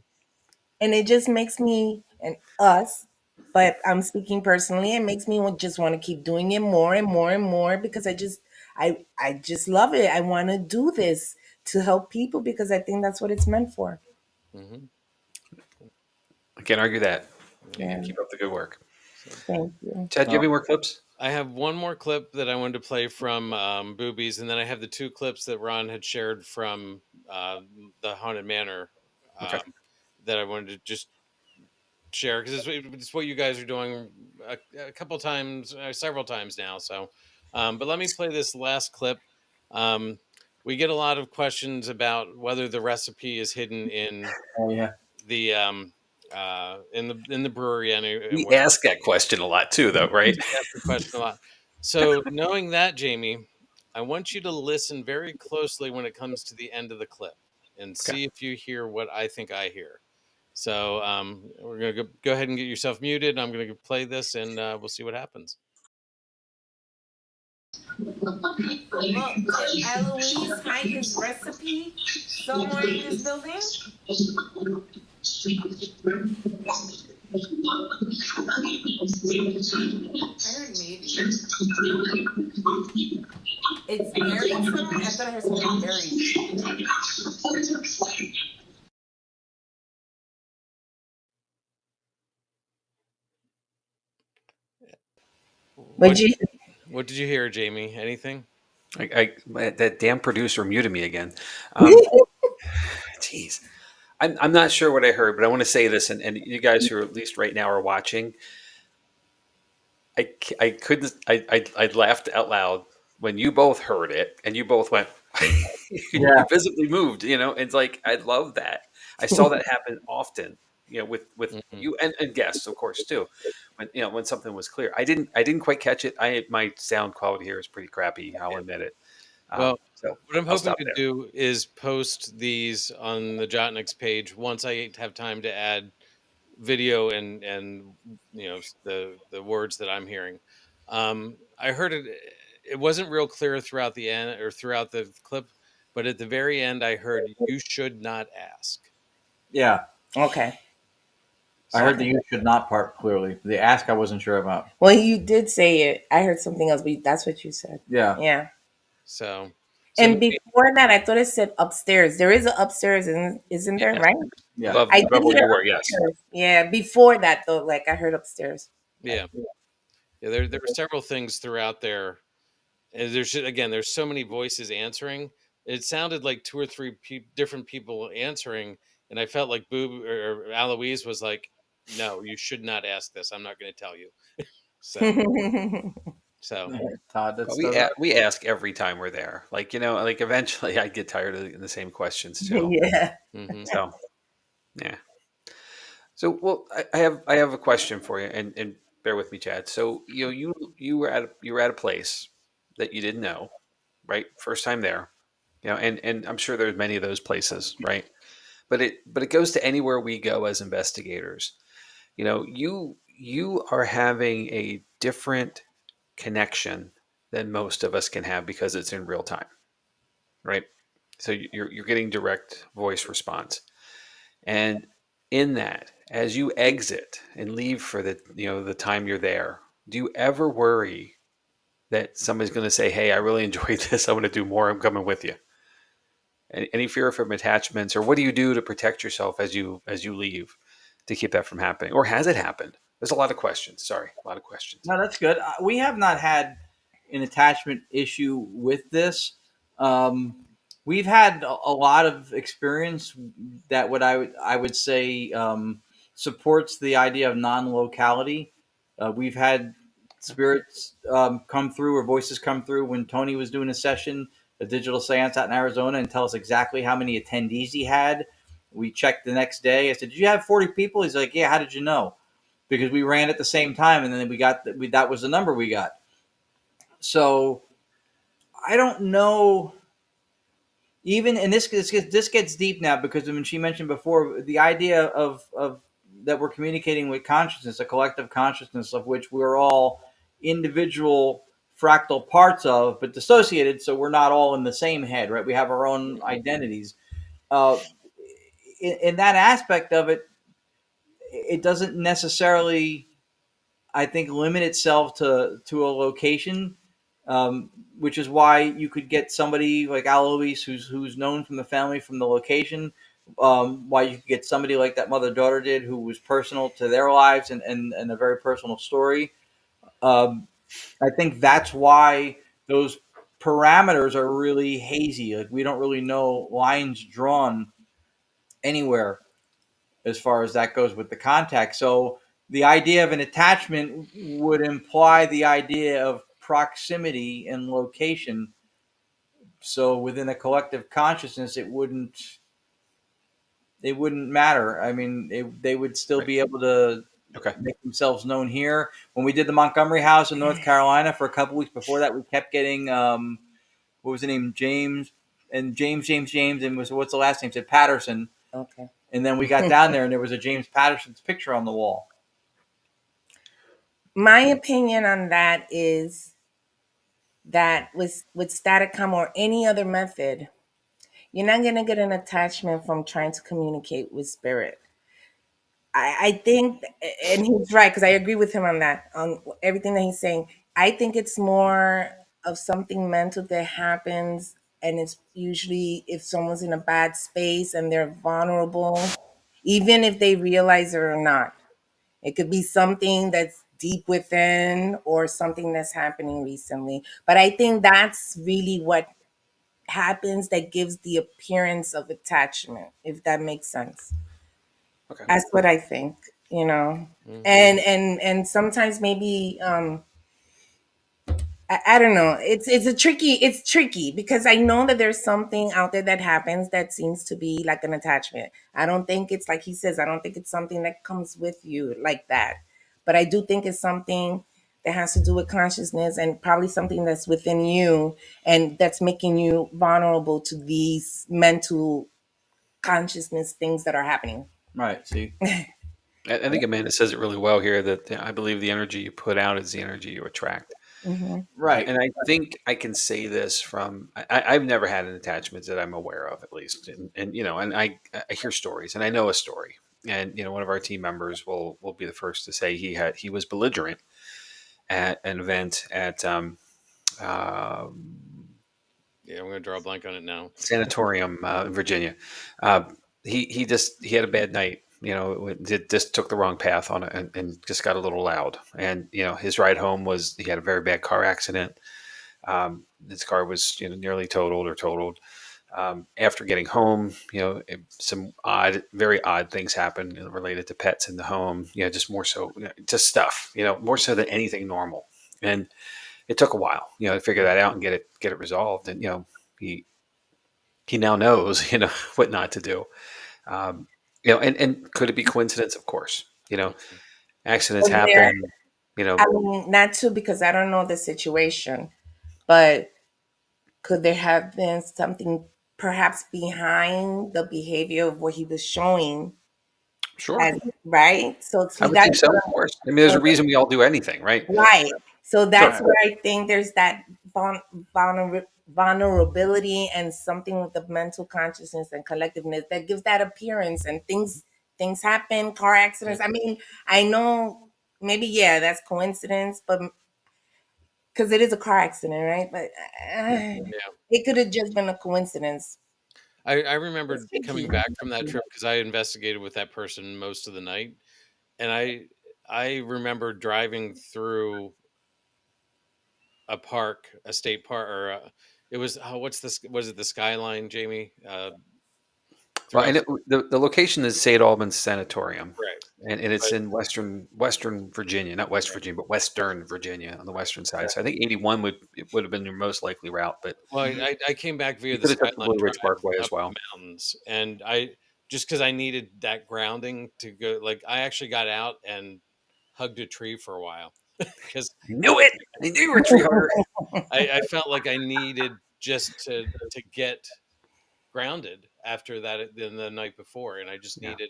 And it just makes me and us, but I'm speaking personally, it makes me just want to keep doing it more and more and more, because I just love it. I want to do this to help people, because I think that's what it's meant for. Hmm. I can't argue that. You Yeah. keep up the good work. So Thank you. Ted, do you have any more clips? I have one more clip that I wanted to play from Boobies, and then I have the 2 clips that Ron had shared from the Haunted Manor Okay. that I wanted to just share, because it's what you guys are doing a couple times, several times now. So, but let me play this last clip. Um, we get a lot of questions about whether the recipe is hidden in Oh yeah. the in the brewery and We where ask that question a lot too, though, right? ask the question a lot. So, knowing that, Jamie, I want you to listen very closely when it comes to the end of the clip and Okay. see if you hear what I think I hear. So, we're going to go ahead and get yourself muted. I'm going to play this, and we'll see what happens. Well, did Eloise hide his recipe somewhere in this building? I heard maybe. It's buried somewhere? I thought I heard something buried. What But you, What did you hear, Jamie? Anything? That damn producer muted me again. Jeez. I'm not sure what I heard, but I want to say this, and you guys who are at least right now are watching, I couldn't, I laughed out loud when you both heard it and you both went, Yeah. you visibly moved, it's like, I love that. I saw that happen often, with Mhm. you and guests, of course, too. When something was clear, I didn't quite catch it. My sound quality here is pretty crappy. I'll admit it. Well, So what I'm I'll hoping stop to there. do is post these on the Jott-Nyx page once I have time to add video and the words that I'm hearing. I heard it. It wasn't real clear throughout the end or throughout the clip, but at the very end, I heard "You should not ask." Yeah. Okay. I heard Okay. the "you should not" part clearly. The "ask" I wasn't sure about. Well, you did say it. I heard something else, but that's what you said. Yeah. Yeah. So, And before that, I thought it said upstairs. There is an upstairs, isn't there? Yes, Right? Yeah. love I did love where hear you were. Yes. upstairs. Yeah. Before that, though, like I heard upstairs. yeah, yeah. There were several things throughout there. And there's so many voices answering. It sounded like two or three different people answering, and I felt like Bube or Aloise was like, "No, you should not ask this. I'm not going to tell you." So, so Todd, Well, that's we ask every time we're there. Like eventually I get tired of the same questions too. Yeah. mhm. So yeah. So well, I have a question for you, and bear with me, Chad. So you were at a place that you didn't know, right? First time there, and I'm sure there's many of those places, right? But it goes to anywhere we go as investigators. You are having a different connection than most of us can have because it's in real time, right? So you're getting direct voice response, and in that, as you exit and leave for the time you're there, do you ever worry that somebody's going to say, "Hey, I really enjoyed this. I want to do more. I'm coming with you." Any fear from attachments, or what do you do to protect yourself as you leave to keep that from happening, or has it happened? There's a lot of questions. Sorry, a lot of questions. no, that's good. We have not had an attachment issue with this. Um, we've had a lot of experience that what I would say supports the idea of non-locality. We've had spirits come through or voices come through when Tony was doing a session, a digital seance out in Arizona, and tell us exactly how many attendees he had. We checked the next day. I said, "Did you have 40 people?" He's like, "Yeah." "How did you know?" "Because we ran at the same time, and then that was the number we got." So I don't know. Even and this gets deep now, because when she mentioned before the idea of that we're communicating with consciousness, a collective consciousness of which we're all individual fractal parts of, but dissociated, so we're not all in the same head, right? We have our own identities. Uh, in that aspect of it, it doesn't necessarily, I think, limit itself to a location, which is why you could get somebody like Alois, who's known from the family from the location. Why you could get somebody like that mother daughter did, who was personal to their lives and a very personal story. Um, I think that's why those parameters are really hazy. Like, we don't really know lines drawn anywhere as far as that goes with the contact. So the idea of an attachment would imply the idea of proximity and location. So within a collective consciousness, it wouldn't matter. I mean, they would still Right. be able to Okay. make themselves known here. When we did the Montgomery House in North Carolina for a couple weeks before that, we kept getting what was the name, James, and what's the last name? Said Patterson. Okay. And then we got down there, and there was a James Patterson's picture on the wall. My opinion on that is that with Staticom or any other method, you're not gonna get an attachment from trying to communicate with spirit. I think, and he's right, because I agree with him on that, on everything that he's saying. I think it's more of something mental that happens, and it's usually if someone's in a bad space and they're vulnerable, even if they realize it or not. It could be something that's deep within or something that's happening recently. But I think that's really what happens that gives the appearance of attachment, if that makes sense. Okay. That's what I think, you know. Mhm. And sometimes maybe I don't know. It's tricky because I know that there's something out there that happens that seems to be like an attachment. I don't think it's like he says, I don't think it's something that comes with you like that. But I do think it's something that has to do with consciousness and probably something that's within you and that's making you vulnerable to these mental consciousness things that are happening. Right. See. I think Amanda says it really well here that I believe the energy you put out is the energy you attract. Hmm. Right. And I think I can say this from I've never had an attachment that I'm aware of, at least, and you know, and I hear stories, and I know a story, and you know, one of our team members will be the first to say he was belligerent at an event at uh, Yeah, I'm going to draw a blank on it now. sanatorium in Virginia. Uh, he had a bad night. You know, it just took the wrong path on it, and just got a little loud. And you know, his ride home was he had a very bad car accident. His car was nearly totaled. After getting home, some very odd things happened related to pets in the home. Just more so, just stuff. More so than anything normal. And it took a while, to figure that out and get it resolved. And he he now knows, what not to do. Um, and could it be coincidence? Of course. Accidents Was there, happen. I mean, not to because I don't know the situation, but could there have been something perhaps behind the behavior of what he was showing? Sure. As, right? So I see, would that's think so. Of course. I mean, there's a reason we all do anything, right? right. So that's Sure. where I think there's that vulnerability and something with the mental consciousness and collectiveness that gives that appearance and things happen, car accidents. I mean, I know maybe yeah, that's coincidence, but because it is a car accident, right? But Yeah. it could have just been a coincidence. I It's remembered coming tricky. back from that trip because I investigated with that person most of the night, and I remember driving through a park, a state park, or it was what's this? Was it the Skyline, Jamie? Well, I Throughout, know the location is St. Albans Sanatorium, right? and it's But in Western Virginia, not West Virginia, but Western Virginia on the western side. So I think 81 would have been your most likely route, but well, I came back via you the could have took the Skyline Blue Ridge Drive Parkway as up the well. mountains, and I just because I needed that grounding to go. Like I actually got out and hugged a tree for a while because I knew it. I knew you were a tree hugger. I felt like I needed just to get grounded after that than the night before, and I just Yeah, needed.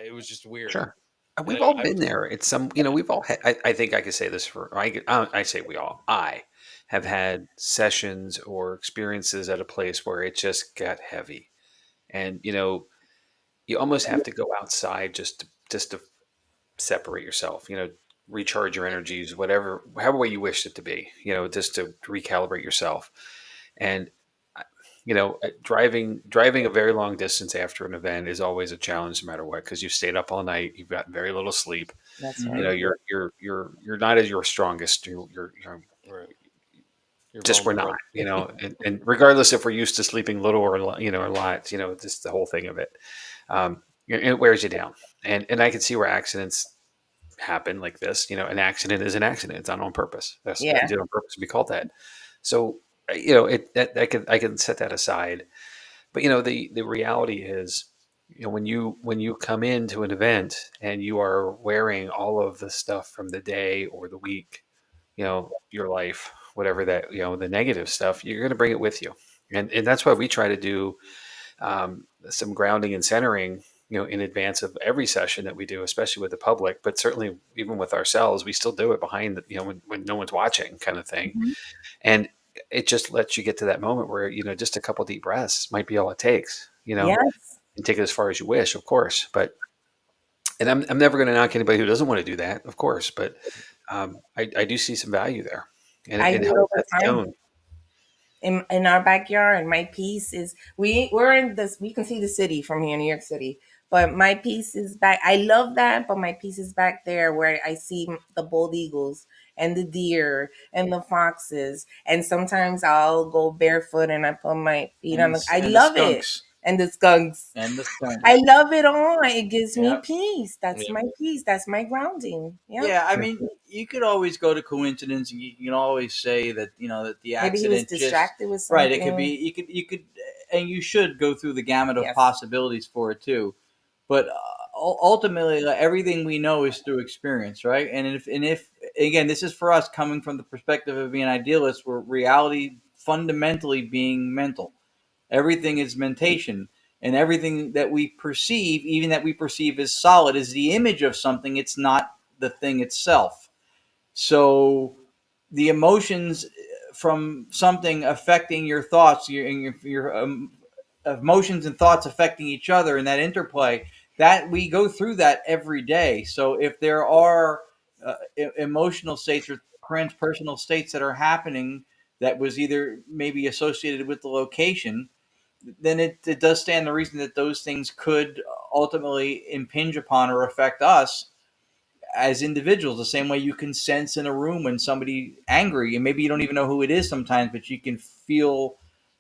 It was just weird, sure. and We've all I been there. It's we've all had. I think I could say this I say we all. I have had sessions or experiences at a place where it just got heavy, and you almost have to go outside just to separate yourself, recharge your energies, however way you wish it to be, just to recalibrate yourself. And driving a very long distance after an event is always a challenge, no matter what, because you've stayed up all night, you've gotten very little sleep. That's Mhm. right. You're not at your strongest. right, you're Just we're not, vulnerable. and regardless if we're used to sleeping little or or a lot, just the whole thing of it, it wears you down. And I can see where accidents happen like this. An accident is an accident. It's not on purpose. If you Yeah. did it on purpose, it'd be called that. So, I can set that aside. But the reality is, when you come into an event and you are wearing all of the stuff from the day or the week, your life, whatever that, the negative stuff, you're going to bring it with you. And that's why we try to do some grounding and centering, in advance of every session that we do, especially with the public, but certainly even with ourselves, we still do it behind the, when no one's watching, kind of thing. Mhm. And it just lets you get to that moment where, just a couple deep breaths might be all it takes, Yes. and take it as far as you wish, of course. But, and I'm never going to knock anybody who doesn't want to do that, of course, but I do see some value there, and I it do it helps over set the time. tone. In our backyard, and my piece is we're in this. We can see the city from here, New York City, But my piece is back. I love that, but my piece is back there where I see the bald eagles and the deer and the foxes. And sometimes I'll go barefoot and I put my feet on the. I and love it. skunks. And the skunks. And the skunks. I love it all. It gives me Yep. peace. That's Yeah. my peace. That's my grounding. Yeah. Yeah, I mean, you could always go to coincidence, and you can always say that that the Maybe he was accident just distracted with something. right. It could be you could, and you should go through the gamut of Yes. possibilities for it too. But ultimately, everything we know is through experience, right? And if again, this is for us coming from the perspective of being idealists, where reality fundamentally being mental. Everything is mentation. And everything that we perceive, even that we perceive as solid, is the image of something. It's not the thing itself. So the emotions from something affecting your thoughts, your emotions and thoughts affecting each other, and that interplay, that we go through that every day. So if there are emotional states or transpersonal states that are happening that was either maybe associated with the location, then it does stand the reason that those things could ultimately impinge upon or affect us as individuals, the same way you can sense in a room when somebody angry, and maybe you don't even know who it is sometimes, but you can feel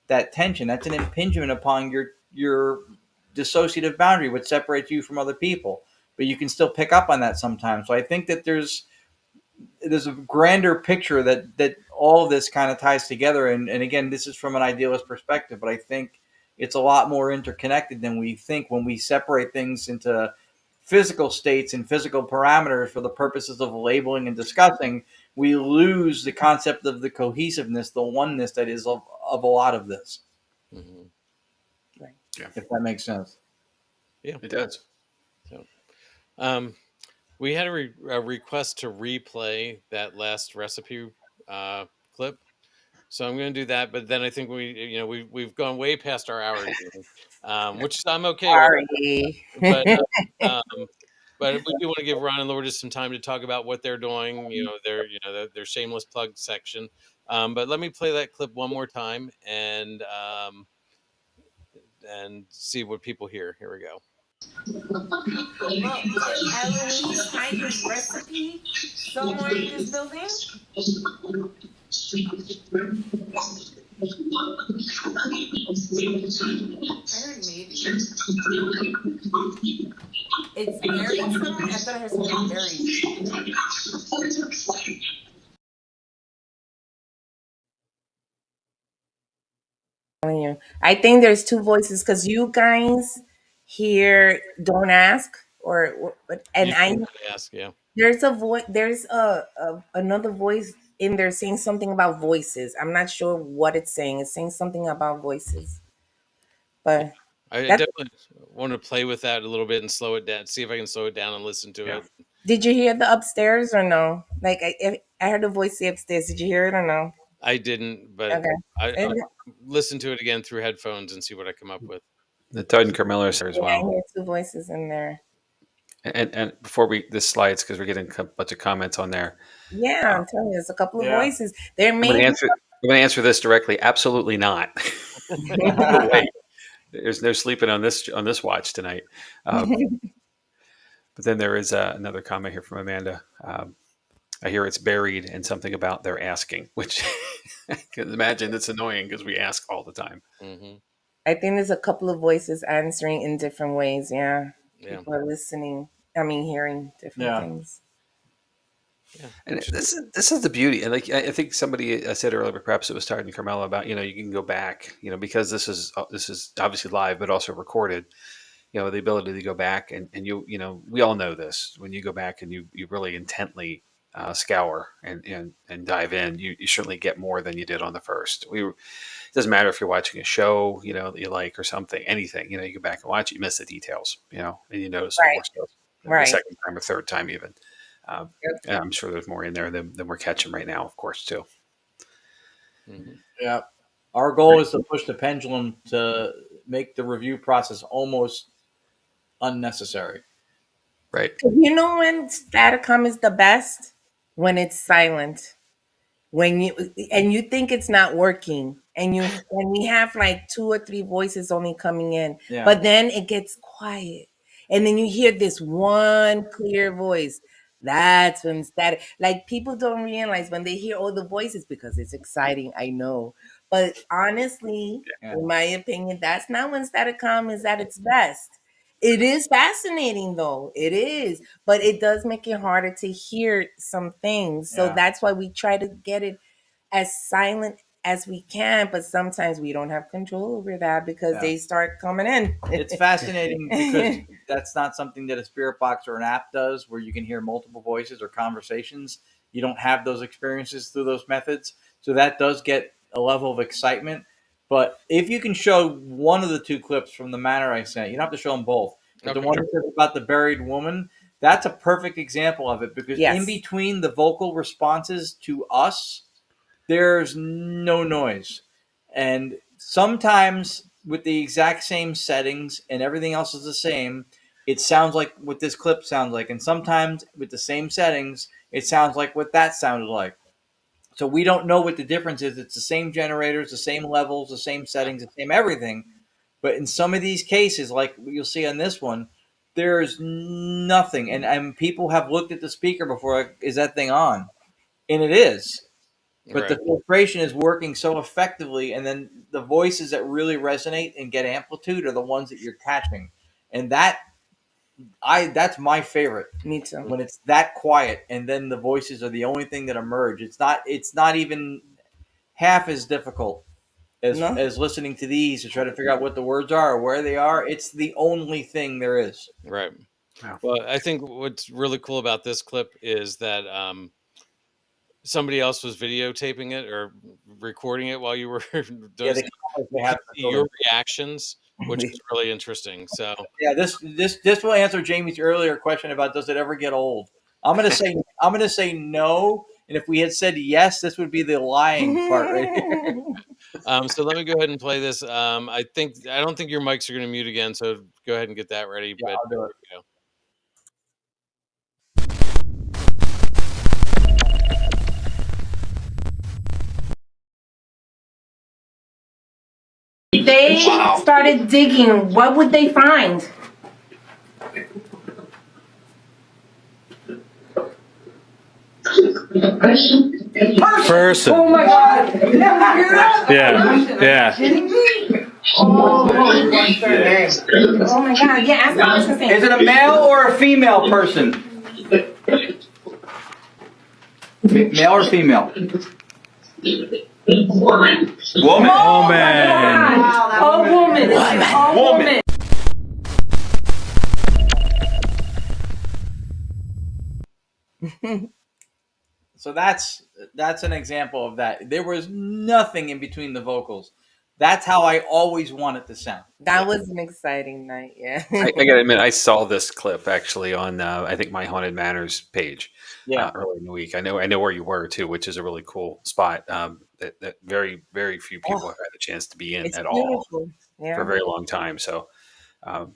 that tension. That's an impingement upon your dissociative boundary, what separates you from other people. But you can still pick up on that sometimes. So I think that there's a grander picture that all of this kind of ties together. And again, this is from an idealist perspective, but I think it's a lot more interconnected than we think when we separate things into physical states and physical parameters for the purposes of labeling and discussing. We lose the concept of the cohesiveness, the oneness that is of a lot of this. Mm-hmm. Right. Yeah. If that makes sense. Yeah, it does. So, we had a request to replay that last recipe clip, so I'm going to do that. But then I think we've gone way past our hour, which I'm okay with. Sorry. But but we do want to give Ron and Lourdes some time to talk about what they're doing. Their shameless plug section. But let me play that clip one more time and see what people hear. Here we go. Well, did Eloise hide his recipe somewhere in this building? I heard maybe. It's buried somewhere? I thought I heard something buried. I think there's two voices because you guys here don't ask and You I can ask, yeah. there's a voice there's another voice in there saying something about voices. I'm not sure what it's saying. It's saying something about voices. But I that's, definitely want to play with that a little bit and slow it down. See if I can slow it down and listen to it. did you hear the upstairs or no? Like I heard a voice say upstairs. Did you hear it or no? I didn't, but Okay. I'll listen to it again through headphones and see what I come up with. The Todd and Carmelo are there as Yeah, I well. hear two voices in there. And before this slides, because we're getting a bunch of comments on there. Yeah, I'm telling you, there's a couple of Yeah. voices. There I'm may going be to answer this directly. Absolutely not. No way. There's no sleeping on this watch tonight. But then there is another comment here from Amanda. I hear it's buried and something about they're asking, which I can imagine it's annoying because we ask all the time. Mm-hmm. I think there's a couple of voices answering in different ways. Yeah. Yeah. People are listening. I mean, hearing different things. Yeah. And this is the beauty. And like I think somebody said earlier, perhaps it was Todd and Carmelo, about you can go back, because this is obviously live but also recorded. The ability to go back and we all know this. When you go back and you really intently scour and dive in, you certainly get more than you did on the first. It doesn't matter if you're watching a show that you like or something, anything. You go back and watch it, you miss the details, and you notice more stuff the second time or third time even. And I'm sure there's more in there than we're catching right now, of course, too. Mm-hmm. Yeah. Our goal is to push the pendulum to make the review process almost unnecessary. Right. You know when Staticom is the best? When it's silent. When you think it's not working. And we have like two or three voices only coming in. Yeah. But then it gets quiet. and then you hear this one clear voice. That's when static. Like people don't realize when they hear all the voices because it's exciting. I know, but honestly, Yeah. in my opinion, that's not when Staticom is at its best. It is fascinating though. It is, but it does make it harder to hear some things. So Yeah. that's why we try to get it as silent as we can, but sometimes we don't have control over that because Yeah. they start coming in. It's fascinating because that's not something that a spirit box or an app does, where you can hear multiple voices or conversations. You don't have those experiences through those methods. So that does get a level of excitement. But if you can show one of the two clips from the manor I sent, you don't have to show them both. But the Okay. one about the buried woman, that's a perfect example of it, because Yes. in between the vocal responses to us, there's no noise. And sometimes with the exact same settings and everything else is the same, it sounds like what this clip sounds like. And sometimes with the same settings, it sounds like what that sounded like. So we don't know what the difference is. It's the same generators, the same levels, the same settings, the same everything. But in some of these cases, like you'll see on this one, there's nothing. And people have looked at the speaker before, like, is that thing on? And it is. But the Right. filtration is working so effectively, and then the voices that really resonate and get amplitude are the ones that you're catching. And that's my favorite. Me too. When it's that quiet and then the voices are the only thing that emerge. It's not even half as difficult as No? as listening to these to try to figure out what the words are or where they are. It's the only thing there is. Right. Wow. Well, I think what's really cool about this clip is that somebody else was videotaping it or recording it while you were doing Yeah, stuff. they You have could see your reactions, which is really interesting. So Yeah, this will answer Jamie's earlier question about does it ever get old. I'm gonna say no, and if we had said yes, this would be the lying part right here. so let me go ahead and play this. I don't think your mics are going to mute again, so go ahead and get that ready. Yeah, But I'll do here it. we go. They started digging. What would they find? Person. Oh my God! Yeah. Oh my God! Yeah, ask the person thing. Is it a male or a female person? Male or female? Woman. Woman. A woman. A woman. So that's an example of that. There was nothing in between the vocals. That's how I always want it to sound. That was an exciting night. Yeah. I gotta admit, I saw this clip actually on I think My Haunted Manors page Yeah. early in the week. I know where you were too, which is a really cool spot that very very few people have had a chance to be in It's at all beautiful. for a Yeah. very long time. So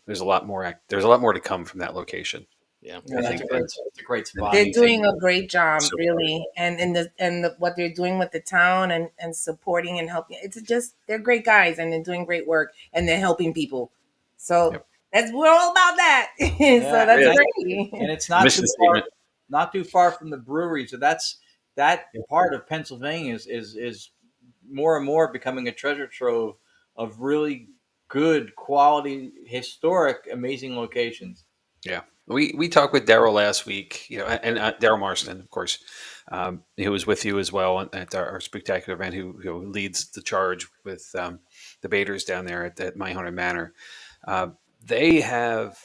there's a lot more to come from that location. Yeah. I That's think a great spot. They're doing a great job, So- really, and what they're doing with the town and supporting and helping. It's just they're great guys and they're doing great work and they're helping people. So Yep. we're all about that. So Yeah, that's yeah. great. And it's not Mission too far from the brewery. So that part of Pennsylvania is more and more becoming a treasure trove of really good quality, historic, amazing locations. Yeah, we talked with Daryl last week, and Daryl Marston, of course, who was with you as well at our Spook-tacular Event, who leads the charge with the baiters down there at My Haunted Manor. They have,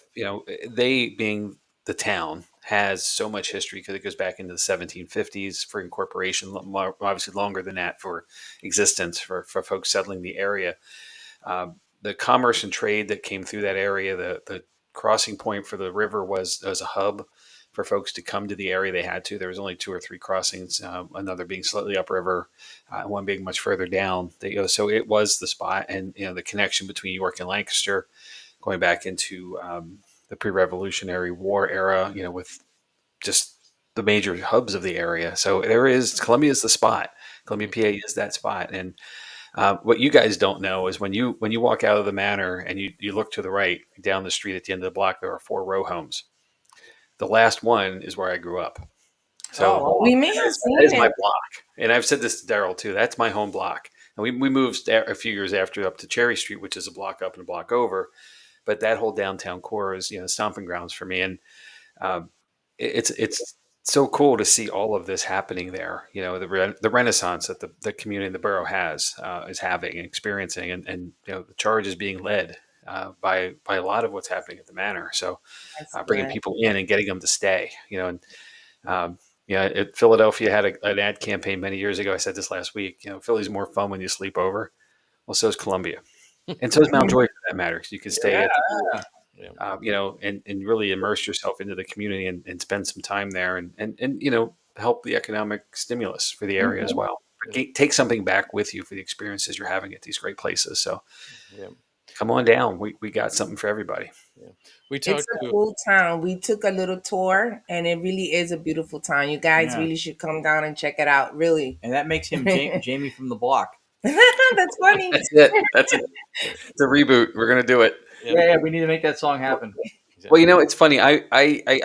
they being the town has so much history because it goes back into the 1750s for incorporation, obviously longer than that for existence for folks settling the area. The commerce and trade that came through that area, the crossing point for the river was a hub for folks to come to the area. They had to. There was only 2 or 3 crossings, another being slightly upriver, one being much further down. So it was the spot, and the connection between York and Lancaster, going back into the pre-Revolutionary War era, with just the major hubs of the area. So Columbia is the spot. Columbia, PA is that spot, and What you guys don't know is when you walk out of the manor and you look to the right down the street at the end of the block, there are 4 row homes. The last one is where I grew up. So Oh, We may that have is, that is seen my it. block, and I've said this to Daryl too. That's my home block, and we moved a few years after up to Cherry Street, which is a block up and a block over. But that whole downtown core is stomping grounds for me, and um, it's so cool to see all of this happening there. The renaissance that the community and the borough has is having and experiencing, and the charge is being led by a lot of what's happening at the manor. So That's bringing good. people in and getting them to stay. And Philadelphia had an ad campaign many years ago. I said this last week. Philly's more fun when you sleep over. Well, so is Columbia, and so is Mount Joy for that matter. Because you can stay yeah. at Yeah. and really immerse yourself into the community and spend some time there and help the economic stimulus for the area as well. Take something back with you for the experiences you're having at these great places. So Yeah. come on down. We got something for everybody. Yeah. We It's talked a to cool town. We took a little tour, and it really is a beautiful town. You guys Yeah. really should come down and check it out. Really, And that makes him Jamie from the block. that's funny. That's it. That's it. It's a reboot. We're gonna do it. Yeah, we need to make that song happen. Well, it's funny. I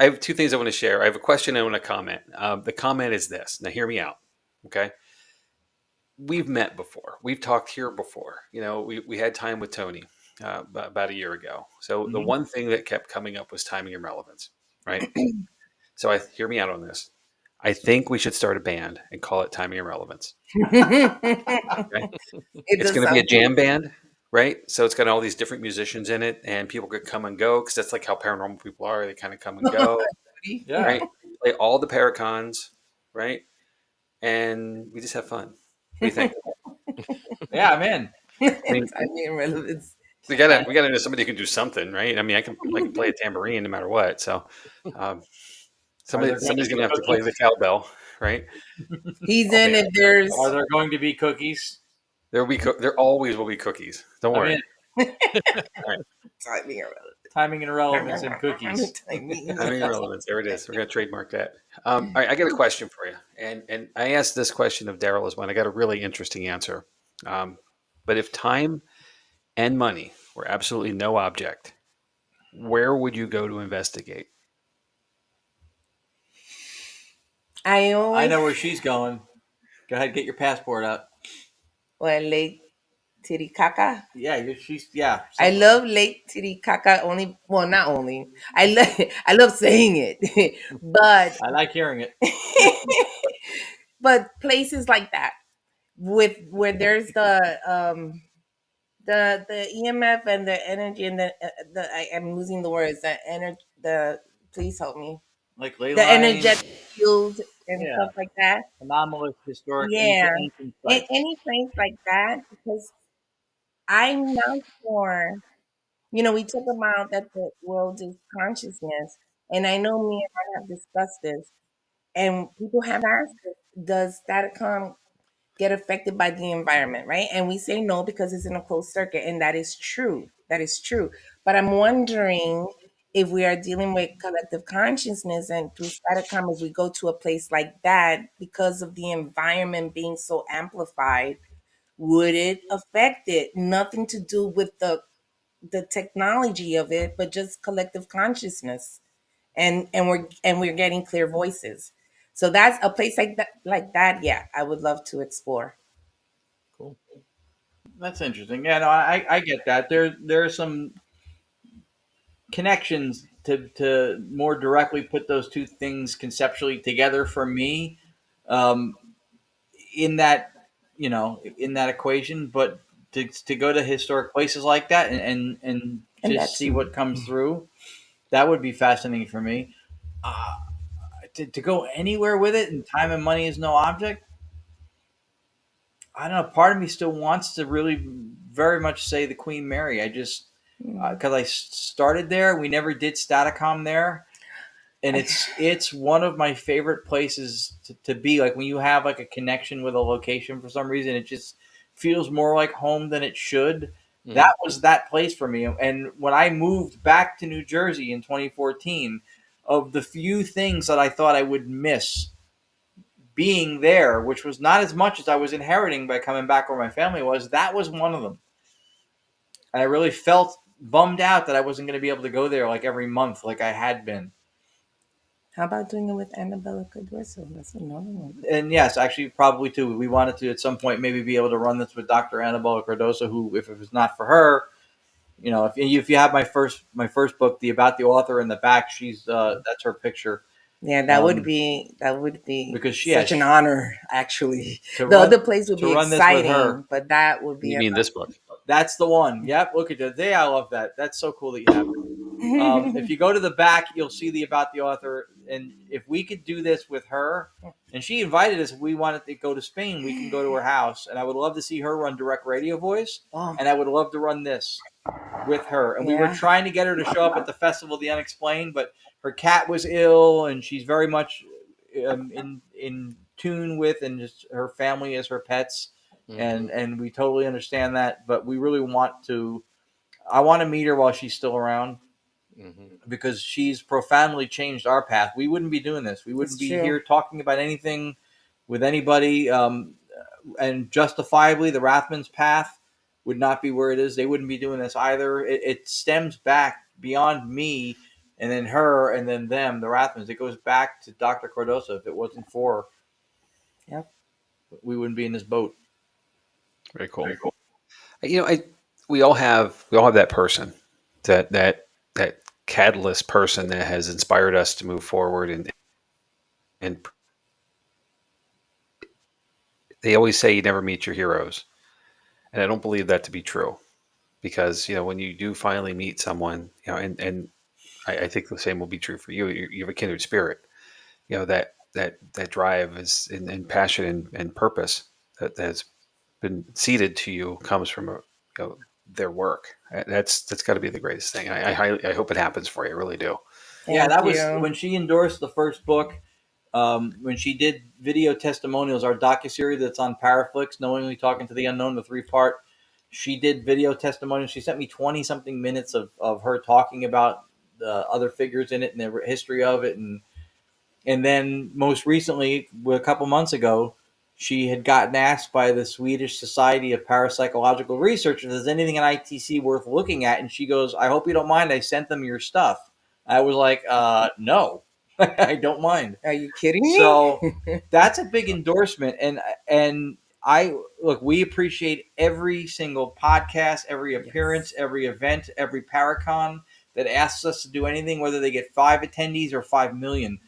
have 2 things I want to share. I have a question and I want to comment. The comment is this. Now, hear me out. Okay. We've met before. We've talked here before. We had time with Tony about a year ago. So the Mhm. one thing that kept coming up was timing and relevance, right? So hear me out on this. I think we should start a band and call it Timing and Relevance. Okay? It It's does going to be a sound cool. jam band, right? So it's got all these different musicians in it, and people could come and go because that's like how paranormal people are. They kind of come and go, Yeah. right? Play all the paracons, right? And we just have fun. What do you think? Yeah, I'm in. I mean, Timing and relevance. we gotta know somebody who can do something, right? I mean, I can play a tambourine no matter what. So um, somebody's gonna have to play the cowbell, right? He's I'll in be if there's. Are there going to be cookies? there always will be cookies. Don't I'm worry. in. Timing and relevance. Timing and relevance and cookies. Timing and Timing and relevance. There it is. We're gonna trademark that. All right, I got a question for you, and I asked this question of Daryl as well. And I got a really interesting answer. But if time and money were absolutely no object, where would you go to investigate? I always. I know where she's going. Go ahead, get your passport out. Well, Lake Titicaca. Yeah, she's yeah. I love Lake Titicaca only. Well, not only. I love saying it, but I like hearing it. but places like that with where there's the EMF and the energy and I'm losing the words, the energy, the please help me, Like ley the lines, energetic field and yeah, stuff like that. anomalous, historic, Yeah, ancient sites. any place like that, because I'm not sure. We talk about that the world is consciousness, and I know me and I have discussed this, and people have asked us, does Staticom get affected by the environment, right? And we say no because it's in a closed circuit, and that is true. That is true. But I'm wondering if we are dealing with collective consciousness and through Staticom, as we go to a place like that, because of the environment being so amplified, would it affect it? Nothing to do with the technology of it, but just collective consciousness. And we're getting clear voices. So that's a place like that, yeah, I would love to explore. cool. That's interesting. Yeah, no, I get that. There are some connections to more directly put those two things conceptually together for me, um, in that in that equation. But to go to historic places like that and And just that's see what comes through, that would be fascinating for me. Uh, to go anywhere with it and time and money is no object. I don't know. Part of me still wants to really very much say the Queen Mary. I just because I started there. We never did Staticom there, and it's one of my favorite places to be. Like when you have like a connection with a location for some reason, it just feels more like home than it should. Mhm. That was that place for me. And when I moved back to New Jersey in 2014, of the few things that I thought I would miss being there, which was not as much as I was inheriting by coming back where my family was. That was one of them. And I really felt bummed out that I wasn't going to be able to go there like every month like I had been. How about doing it with Annabella Cardoso? That's another one. And yes, actually, probably too. We wanted to at some point maybe be able to run this with Dr. Annabella Cardoso, who, if it was not for her, you know, if you have my first book, the about the author in the back, she's that's her picture. Yeah, that would be because such an honor. Actually, the run, other place would be exciting, but that would be. You mean this book? That's the one. Yep. Look at that. I love that. That's so cool that you have it. If you go to the back, you'll see the about the author. And if we could do this with her, and she invited us, if we wanted to go to Spain, we can go to her house. And I would love to see her run direct radio voice. Oh. And I would love to run this with her. And we were trying to get her to show up at the Festival of the Unexplained, but her cat was ill, and she's very much in tune with, and just her family as her pets. Mm-hmm. And we totally understand that, but we really I want to meet her while she's still around, because she's profoundly changed our path. We wouldn't be doing this. We wouldn't be here talking about anything with anybody. And justifiably, the Rathmans' path would not be where it is. They wouldn't be doing this either. It stems back beyond me, and then her, and then them, the Rathmans. It goes back to Dr. Cardoso. If it wasn't for her, we wouldn't be in this boat. Very cool. Very cool. You know, we all have that person, that catalyst person that has inspired us to move forward, and they always say you never meet your heroes, and I don't believe that to be true, because you know, when you do finally meet someone, you know, and I think the same will be true for you. You have a kindred spirit, you know, that drive is and passion and purpose that's been seeded to you comes from their work. That's got to be the greatest thing. I hope it happens for you. I really do. That was when she endorsed the first book. When she did video testimonials, our docuseries that's on Paraflix, Knowingly Talking to the Unknown, the 3-part. She did video testimonials. She sent me 20-something minutes of her talking about the other figures in it and the history of it, and then most recently, a couple months ago, she had gotten asked by the Swedish Society of Parapsychological Research if there's anything in ITC worth looking at. And she goes, "I hope you don't mind. I sent them your stuff." I was like, no, I don't mind. Are you kidding me? So that's a big endorsement. And we appreciate every single podcast, every appearance, every event, every Paracon that asks us to do anything, whether they get 5 attendees or 5 million.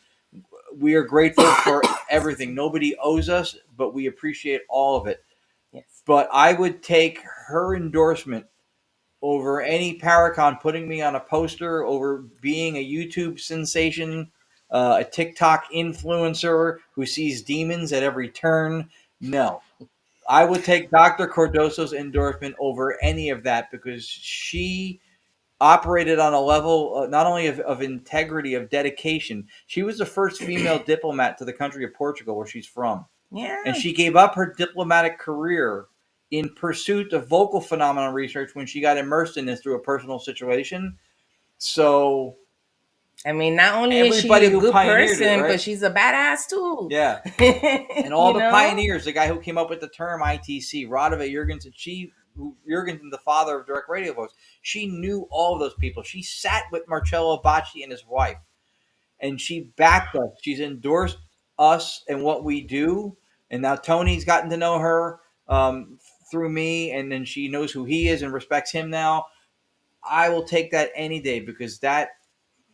We are grateful for everything. Nobody owes us, but we appreciate all of it. Yes. But I would take her endorsement over any Paracon putting me on a poster, over being a YouTube sensation, a TikTok influencer who sees demons at every turn. No. I would take Dr. Cardoso's endorsement over any of that, because she operated on a level not only of integrity, of dedication. She was the first female diplomat to the country of Portugal, where she's from. Yeah. And she gave up her diplomatic career in pursuit of vocal phenomenon research when she got immersed in this through a personal situation. So, I mean, not only is she a good person, but she's a badass too. Yeah. And all the pioneers, the guy who came up with the term ITC, Radova Jurgensen, Jurgensen, the father of direct radio voice, she knew all of those people. She sat with Marcello Bacci and his wife, and she backed us. She's endorsed us and what we do. And now Tony's gotten to know her through me, and then she knows who he is and respects him now. I will take that any day, because that,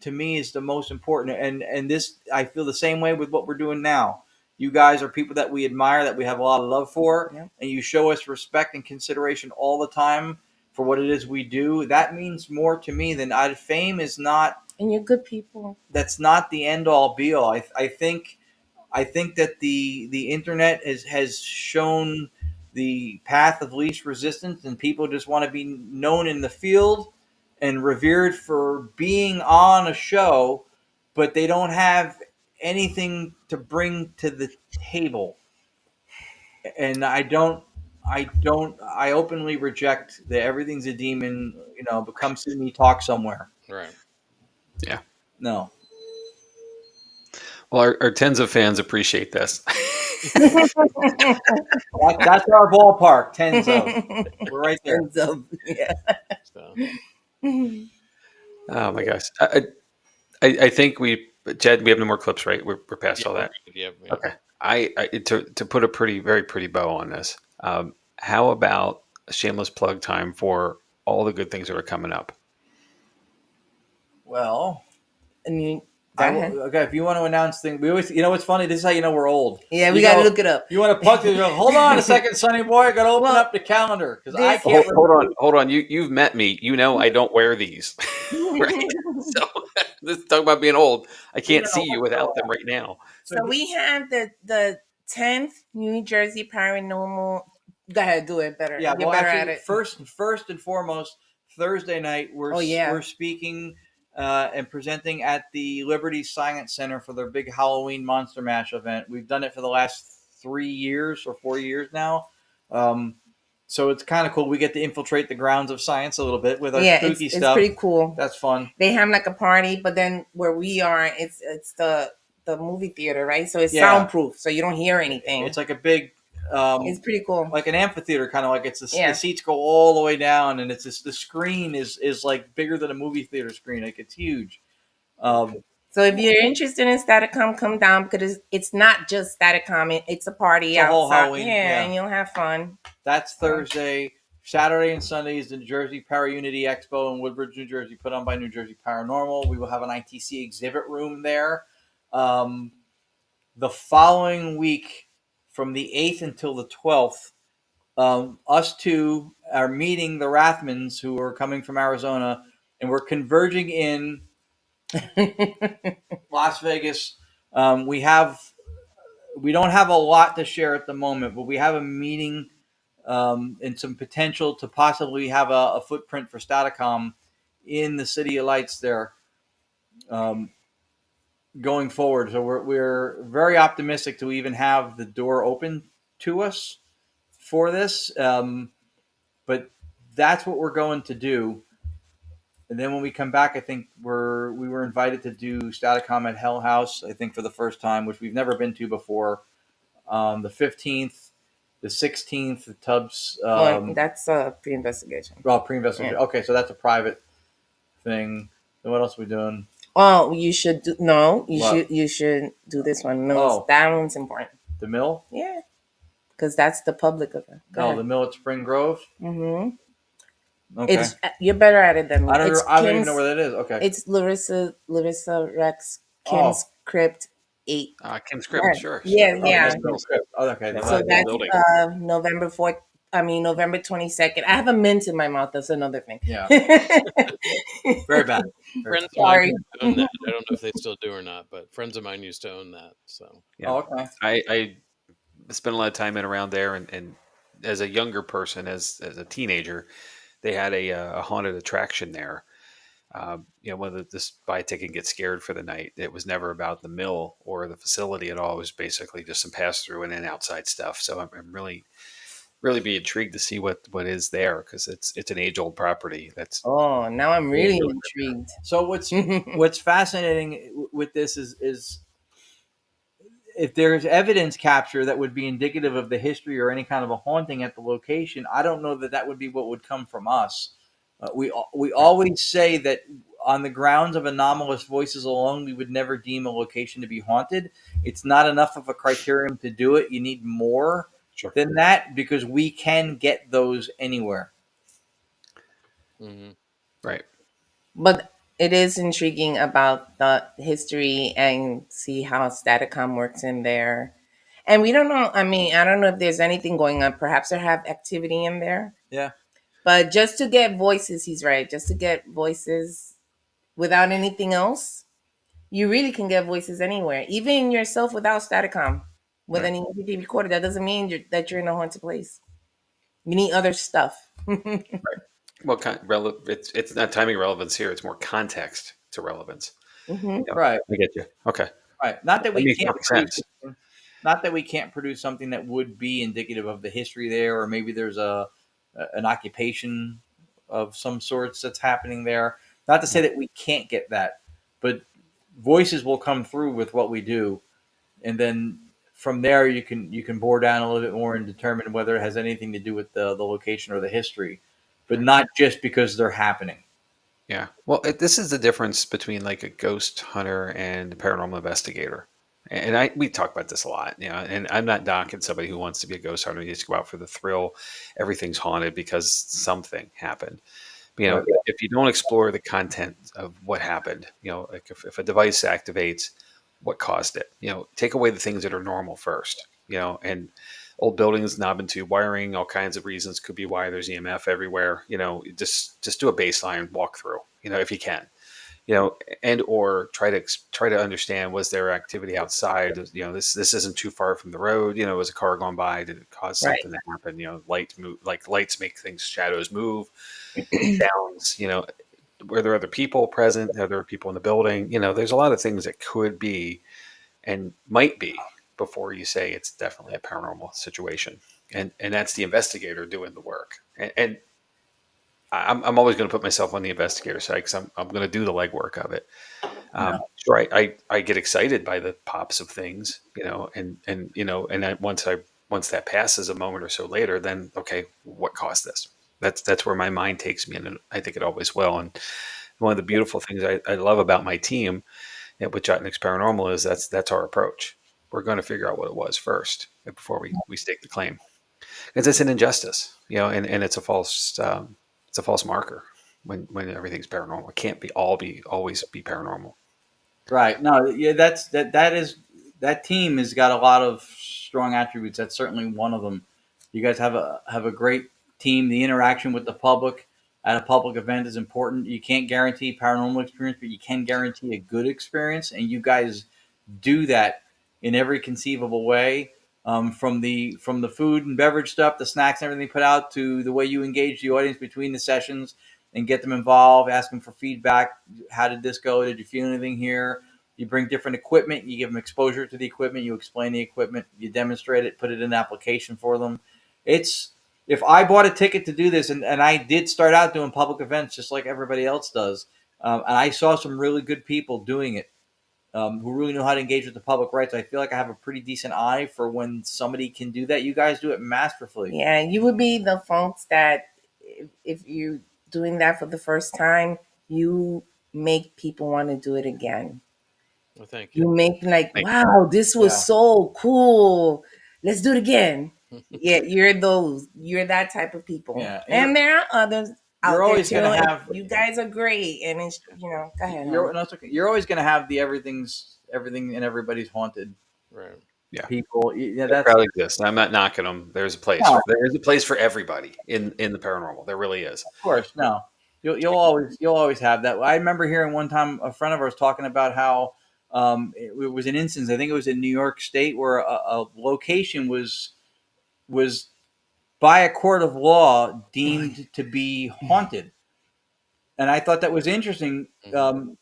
to me, is the most important. And this, I feel the same way with what we're doing now. You guys are people that we admire, that we have a lot of love for, and you show us respect and consideration all the time for what it is we do. That means more to me than fame is not. And you're good people. That's not the end all be all. I think that the internet has shown the path of least resistance, and people just want to be known in the field and revered for being on a show, but they don't have anything to bring to the table. And I openly reject that everything's a demon, but come see me talk somewhere. Right. Yeah. No. Well, our tens of fans appreciate this. That's our ballpark. Tens of. We're right there. Ends up, yeah. So, Oh my gosh. I think Jed, we have no more clips, right? We're past all that. Yep. Okay. To put a very pretty bow on this. How about a shameless plug time for all the good things that are coming up? Well, And you, go ahead. okay. If you want to announce things, we always. You know what's funny? This is how you know we're old. Yeah, You we got to go- look it up. You want to plug this? Hold on a second, Sonny boy. I got to open Well, up the calendar because I this- can't. Hold on. You've met me. You know I don't wear these. Right? So this talk about being old. I can't see you without them right now. So we have the 10th New Jersey Paranormal. Go ahead, do it better. Yeah, Get well, better actually, at it. first and foremost, Thursday night we're speaking and presenting at the Liberty Science Center for their big Halloween Monster Mash event. We've done it for the last 3 years or 4 years now. So it's kind of cool. We get to infiltrate the grounds of science a little bit with our spooky it's stuff. pretty cool. That's fun. They have like a party, but then where we are, it's the movie theater, right? So it's Yeah. soundproof, so you don't hear anything. It's like a big. It's pretty cool. Like an amphitheater, kind of like the seats go all the way down, and it's the screen is like bigger than a movie theater screen. Like it's huge. So if you're interested in Staticom, come down because it's not just Staticom. It's a party It's a whole outside. Halloween, yeah. And you'll have fun. That's Thursday. Saturday and Sunday is the New Jersey Para Unity Expo in Woodbridge, New Jersey, put on by New Jersey Paranormal. We will have an ITC exhibit room there. The following week, from the 8th until the 12th, us two are meeting the Rathmans who are coming from Arizona, and we're converging in Las Vegas. We don't have a lot to share at the moment, but we have a meeting and some potential to possibly have a footprint for Staticom in the City of Lights there going forward. So we're very optimistic to even have the door open to us for this. But that's what we're going to do. And then when we come back, I think we were invited to do Staticom at Hell House, I think for the first time, which we've never been to before. The 15th, the 16th, the Tubbs. That's a pre-investigation. Well, pre-investigation. Yeah. Okay, so that's a private thing. Then what else are we doing? Oh, you should do you should do this one. No, that one's important. The Mill? Yeah. Because that's the public event. The Mill at Spring Grove? Mm-hmm. Okay. You're better at it than me. I don't even know where that is. Okay. It's Larissa Rex Kim's Crypt 8. Kim's Crypt, sure. Yeah. Okay. So that's November 4th. November 22nd. I have a mint in my mouth. That's another thing. Yeah. Very bad. Friends of mine used to own that. I don't know if they still do or not, but friends of mine used to own that. So. Yeah. Oh, okay. I spent a lot of time in around there, and as a younger person, as a teenager, they had a haunted attraction there. When this buy ticket and get scared for the night, it was never about the mill or the facility at all. It was basically just some pass through and outside stuff. So I'm really be intrigued to see what is there, because it's an age old property. Now I'm really intrigued. So what's fascinating with this is if there's evidence capture that would be indicative of the history or any kind of a haunting at the location, I don't know that would be what would come from us. We always say that on the grounds of anomalous voices alone, we would never deem a location to be haunted. It's not enough of a criterion to do it. You need more than that, because we can get those anywhere. Mm-hmm. Right. But it is intriguing about the history and see how Staticom works in there. And we don't know. I don't know if there's anything going on. Perhaps they have activity in there. Yeah. But just to get voices, he's right. Just to get voices without anything else, you really can get voices anywhere. Even yourself without Staticom, with any DVD recorder. That doesn't mean that you're in a haunted place. You need other stuff. Right. Well, it's not timing relevance here. It's more context to relevance. Mm-hmm. Yeah, right. I get you. Okay. Right. Not that we can't produce something that would be indicative of the history there, or maybe there's an occupation of some sorts that's happening there. Not to say that we can't get that, but voices will come through with what we do. And then from there you can bore down a little bit more and determine whether it has anything to do with the location or the history, but not just because they're happening. Yeah. Well, this is the difference between like a ghost hunter and a paranormal investigator. And we talk about this a lot, and I'm not knocking somebody who wants to be a ghost hunter. You just go out for the thrill. Everything's haunted because something happened. Right. If you don't explore the content of what happened, like if a device activates, what caused it, take away the things that are normal first, and old buildings, knob and tube wiring, all kinds of reasons could be why there's EMF everywhere. Just do a baseline walkthrough, if you can, and or try to understand, was there activity outside? This isn't too far from the road. Was a car going by? Did it cause something to happen? Light move, like lights make things, shadows move, sounds. Were there other people present? Are there people in the building? There's a lot of things that could be and might be before you say it's definitely a paranormal situation. And that's the investigator doing the work. And I'm always going to put myself on the investigator side because I'm going to do the legwork of it. Sure, I get excited by the pops of things, and once that passes a moment or so later, then okay, what caused this? That's where my mind takes me, and I think it always will. And one of the beautiful things I love about my team with Jott-Nyx Paranormal is that's our approach. We're going to figure out what it was first before we stake the claim, because it's an injustice, and it's a false marker when everything's paranormal. It can't always be paranormal. Right. No, yeah, that team has got a lot of strong attributes. That's certainly one of them. You guys have a great team. The interaction with the public at a public event is important. You can't guarantee paranormal experience, but you can guarantee a good experience, and you guys do that in every conceivable way. From the food and beverage stuff, the snacks and everything put out, to the way you engage the audience between the sessions and get them involved, ask them for feedback. How did this go? Did you feel anything here? You bring different equipment. You give them exposure to the equipment. You explain the equipment. You demonstrate it. Put it in an application for them. If I bought a ticket to do this, and I did start out doing public events just like everybody else does, and I saw some really good people doing it. Who really know how to engage with the public rights. I feel like I have a pretty decent eye for when somebody can do that. You guys do it masterfully. Yeah, you would be the folks that if you're doing that for the first time, you make people want to do it again. Well, thank you. You make wow, this was so cool. Let's do it again. Yeah, you're that type of people. Yeah. And there are others out You're there always too. going to have. You guys are great, and it's go ahead. It's okay. You're always going to have the everything and everybody's haunted. Right. Yeah. People. Yeah, that probably exists. I'm not knocking them. There's a place. No. There's a place for everybody in the paranormal. There really is. Of course, no. You'll always have that. I remember hearing one time a friend of ours talking about how it was an instance. I think it was in New York State where a location was by a court of law deemed to be haunted. And I thought that was interesting,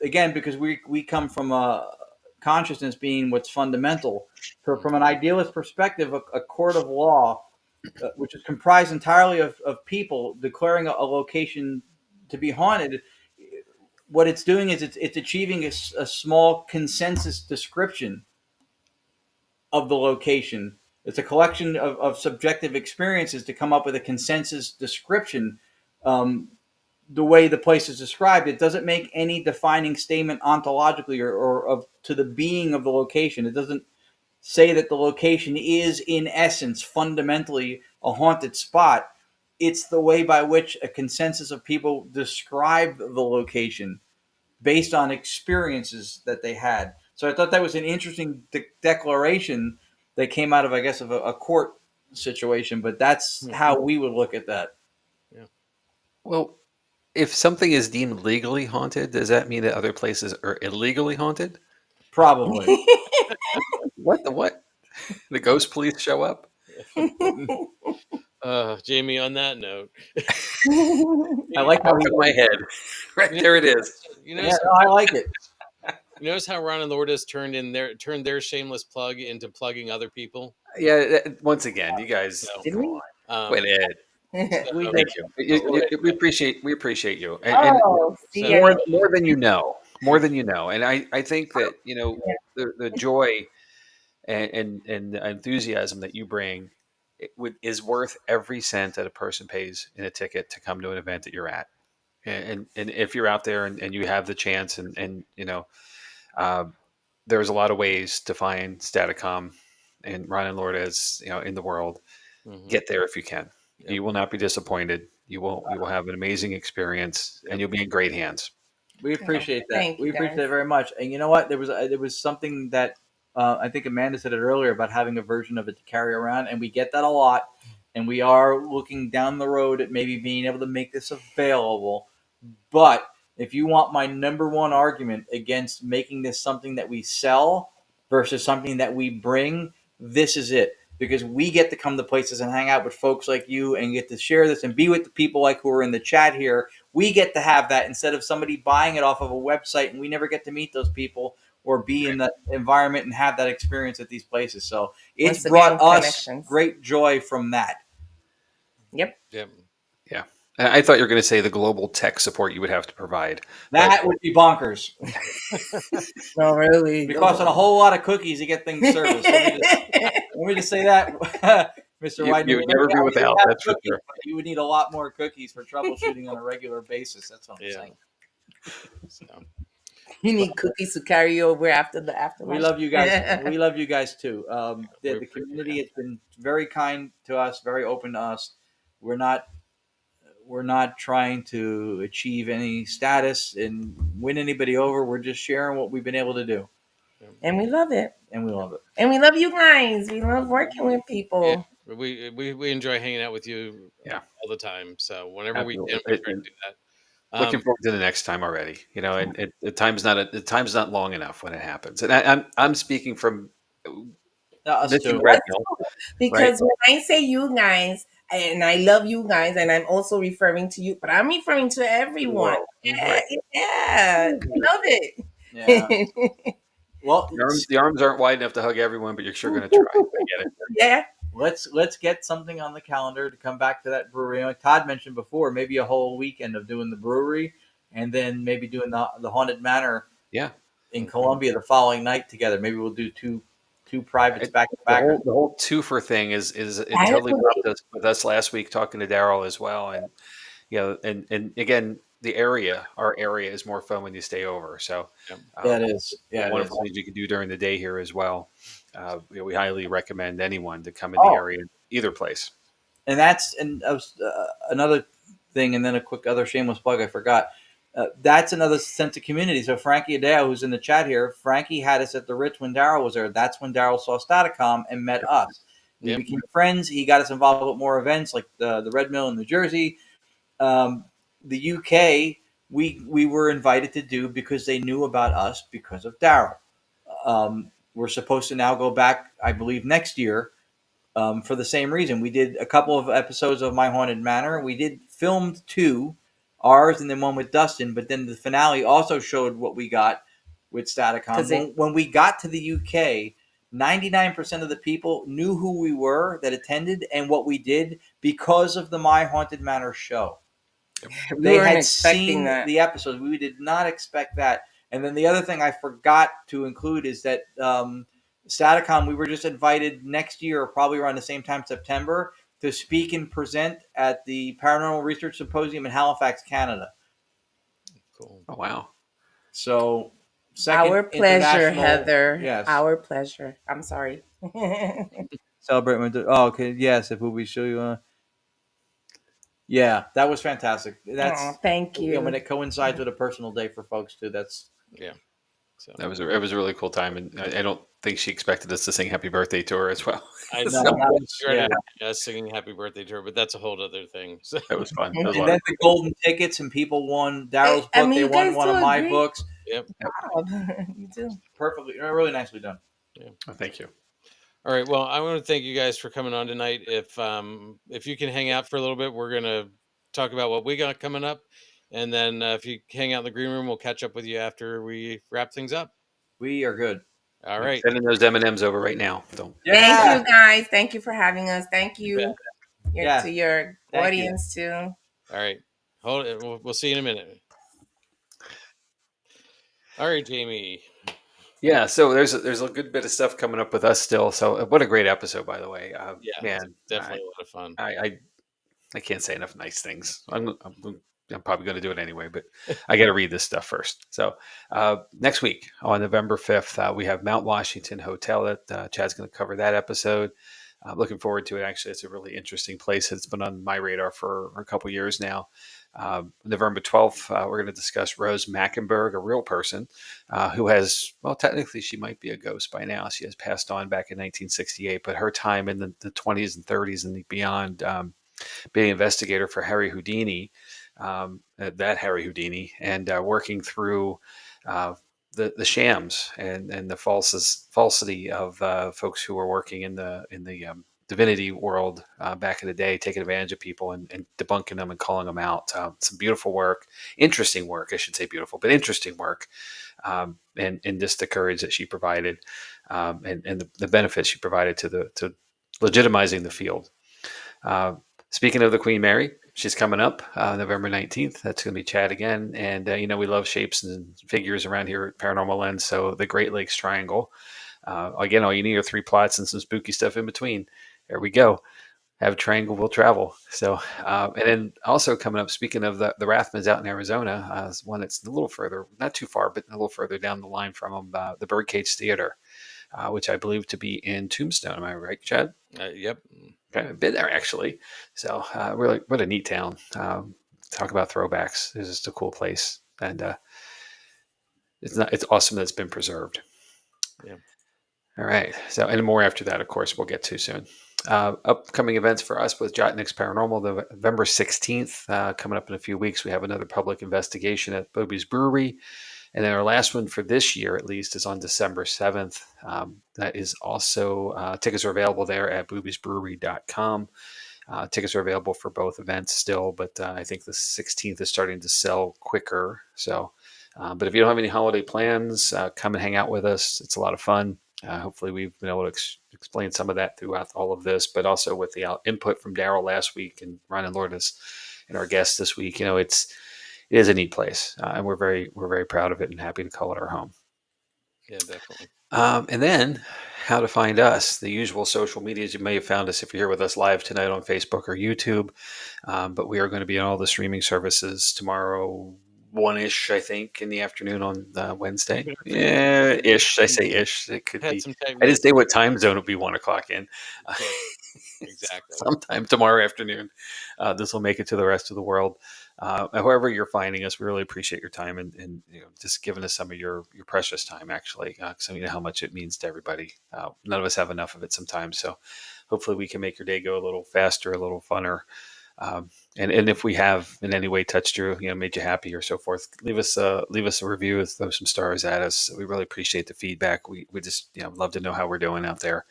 again, because we come from a consciousness being what's fundamental. So from an idealist perspective, a court of law, which is comprised entirely of people declaring a location to be haunted, what it's doing is it's achieving a small consensus description of the location. It's a collection of subjective experiences to come up with a consensus description. The way the place is described, it doesn't make any defining statement ontologically or to the being of the location. It doesn't say that the location is in essence fundamentally a haunted spot. It's the way by which a consensus of people describe the location based on experiences that they had. So I thought that was an interesting declaration that came out of, I guess, of a court situation, but that's how we would look at that. Yeah. Well, if something is deemed legally haunted, does that mean that other places are illegally haunted? Probably. What? The ghost police show up? Jamie, on that note, I like how in my head. Right there it is. I like it. You notice how Ron and Lourdes turned their shameless plug into plugging other people? Yeah. Once again, you guys. Did we? Wait, Ed. Thank you. We appreciate you, more than you know. And I think that the joy and the enthusiasm that you bring is worth every cent that a person pays in a ticket to come to an event that you're at. And if you're out there and you have the chance and uh, there's a lot of ways to find Staticom and Ron and Lourdes, in the world. Get there if you can. Yep. You will not be disappointed. You will have an amazing experience, and you'll be in great hands. We appreciate that. Thank you, We appreciate guys. it very much. And you know what? There was something that I think Amanda said it earlier about having a version of it to carry around, and we get that a lot. And we are looking down the road at maybe being able to make this available. But if you want my number one argument against making this something that we sell versus something that we bring, this is it. Because we get to come to places and hang out with folks like you and get to share this and be with the people like who are in the chat here. We get to have that instead of somebody buying it off of a website, and we never get to meet those people or be in that environment and have that experience at these places. So it's brought us great joy from that. Yep. Yep. Yeah. I thought you were going to say the global tech support you would have to provide. That would be bonkers. No, really. Because on a whole lot of cookies to get things serviced. Let me just say that, Mr. Widener. You would never be without, that's for sure. You would need a lot more cookies for troubleshooting on a regular basis. That's what I'm saying. So, You need cookies to carry you over after the after. We love you guys. We love you guys too. The community has been very kind to us, very open to us. We're not trying to achieve any status and win anybody over. We're just sharing what we've been able to do. And we love it. And we love it. And we love you guys. We love working with people. Yeah. We enjoy hanging out with you all the time. So whenever we can, we try to do that. Looking forward to the next time already. And the time's not long enough when it happens. And I'm speaking from us too. Because when I say you guys, and I love you guys, and I'm also referring to you, but I'm referring to everyone. Yeah, I love it. Yeah. Well, the arms aren't wide enough to hug everyone, but you're sure going to try. I get it. Yeah. Let's get something on the calendar to come back to that brewery. Like Todd mentioned before, maybe a whole weekend of doing the brewery, and then maybe doing the Haunted Manor. Yeah. In Columbia the following night together. Maybe we'll do two privates back to back. The whole twofer thing is it totally dropped us with us last week talking to Daryl as well, and and again our area is more fun when you stay over. So that is one of the things you can do during the day here as well. We highly recommend anyone to come in the area, either place. And that's another thing, and then a quick other shameless plug I forgot. That's another sense of community. So Frankie Adeo, who's in the chat here, Frankie had us at the Ritz when Daryl was there. That's when Daryl saw Staticom and met us. We became friends. He got us involved with more events like the Red Mill in New Jersey. The UK, we were invited to do because they knew about us because of Daryl. We're supposed to now go back, I believe, next year for the same reason. We did a couple of episodes of My Haunted Manor. We did filmed 2. Ours and then one with Dustin, but then the finale also showed what we got with Staticom. When we got to the UK, 99% of the people knew who we were that attended and what we did because of the My Haunted Manor show. They had seen the episodes. We did not expect that. And then the other thing I forgot to include is that Staticom, we were just invited next year, probably around the same time, September, to speak and present at the Paranormal Research Symposium in Halifax, Canada. Cool. Oh, wow. So, our pleasure, Heather. Yes. Our pleasure. I'm sorry. Celebrate. Okay. Yes. If we show you. Yeah, that was fantastic. Thank you. When it coincides with a personal day for folks too, that's So it was a really cool time, and I don't think she expected us to sing "Happy Birthday" to her as well. I singing "Happy Birthday" to her, but that's a whole other thing. So that was fun. And then the golden tickets, and people won Daryl's book. They won one of my books. Yep. Wow. You do perfectly, really nicely done. Yeah. Oh, thank you. All right. Well, I want to thank you guys for coming on tonight. If you can hang out for a little bit, we're gonna talk about what we got coming up. And then if you hang out in the green room, we'll catch up with you after we wrap things up. We are good. All right. Sending those M&Ms over right now. Thank you, guys. Thank you for having us. Thank you to your audience, too. All right. Hold it. We'll see you in a minute. All right, Jamie. Yeah, so there's a good bit of stuff coming up with us still. So what a great episode, by the way. Yeah, Man, definitely a lot of fun. I can't say enough nice things. I'm probably going to do it anyway, but I got to read this stuff first. So next week on November 5th, we have Mount Washington Hotel. That Chad's going to cover that episode. Looking forward to it. Actually, it's a really interesting place. It's been on my radar for a couple years now. November 12th, we're going to discuss Rose Mackenberg, a real person who has, well, technically she might be a ghost by now. She has passed on back in 1968, but her time in the 20s and 30s and beyond, being an investigator for Harry Houdini, that Harry Houdini, and working through the shams and the falsity of folks who were working in the divinity world back in the day, taking advantage of people and debunking them and calling them out. Some beautiful work, interesting work, I should say beautiful, but interesting work, and just the courage that she provided, and the benefits she provided to legitimizing the field. Speaking of the Queen Mary, she's coming up November 19th. That's going to be Chad again. And, we love shapes and figures around here at Paranormal Lens. So the Great Lakes Triangle. Again, all you need are 3 plots and some spooky stuff in between. There we go. Have a triangle, we'll travel. So, and then also coming up, speaking of the Rathmans out in Arizona, is one that's a little further, not too far, but a little further down the line from them, the Birdcage Theater, which I believe to be in Tombstone. Am I right, Chad? Yep. Okay, I've been there actually. So really, what a neat town. Talk about throwbacks. It's just a cool place, and it's awesome that it's been preserved. Yeah. All right. So, and more after that, of course, we'll get to soon. Upcoming events for us with Jott-Nyx Paranormal, November 16th, coming up in a few weeks. We have another public investigation at Bube's Brewery. And then our last one for this year, at least, is on December 7th. That is also, tickets are available there at boobysbrewery.com. Tickets are available for both events still, but I think the 16th is starting to sell quicker. So, but if you don't have any holiday plans, come and hang out with us. It's a lot of fun. Hopefully, we've been able to explain some of that throughout all of this, but also with the input from Daryl last week and Ryan and Lourdes and our guests this week. It is a neat place, and we're very proud of it and happy to call it our home. Yeah, definitely. And then how to find us, the usual social medias. You may have found us if you're here with us live tonight on Facebook or YouTube, but we are going to be on all the streaming services tomorrow, 1-ish, I think, in the afternoon on Wednesday. Yeah, ish. I say ish. It could Had be. some I didn't say what time zone it would be 1 o'clock in. Exactly. Sometime tomorrow afternoon. This will make it to the rest of the world. However you're finding us, we really appreciate your time and just giving us some of your precious time, actually, because I know how much it means to everybody. None of us have enough of it sometimes. So hopefully we can make your day go a little faster, a little funner. And if we have in any way touched you, made you happy or so forth, leave us a review, throw some stars at us. We really appreciate the feedback. We just love to know how we're doing out there.